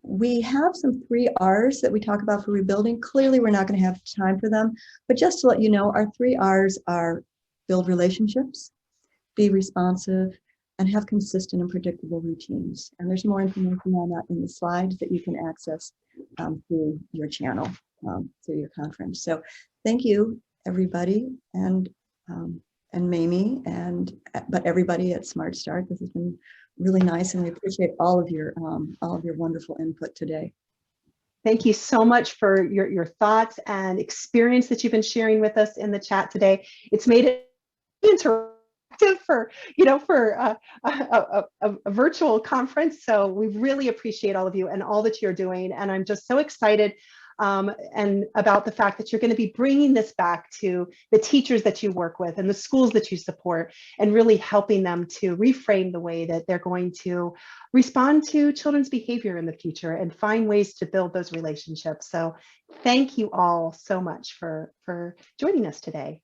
[SPEAKER 2] we have some 3 R's that we talk about for rebuilding. Clearly, we're not going to have time for them, but just to let you know, our 3 R's are build relationships, be responsive, and have consistent and predictable routines. And there's more information on that in the slides that you can access through your channel, through your conference. So thank you, everybody, and Mamie, but everybody at Smart Start. This has been really nice, and we appreciate all of your wonderful input today.
[SPEAKER 3] Thank you so much for your thoughts and experience that you've been sharing with us in the chat today. It's made it interactive for, for a virtual conference. So we really appreciate all of you and all that you're doing. And I'm just so excited and about the fact that you're going to be bringing this back to the teachers that you work with and the schools that you support, and really helping them to reframe the way that they're going to respond to children's behavior in the future and find ways to build those relationships. So thank you all so much for joining us today.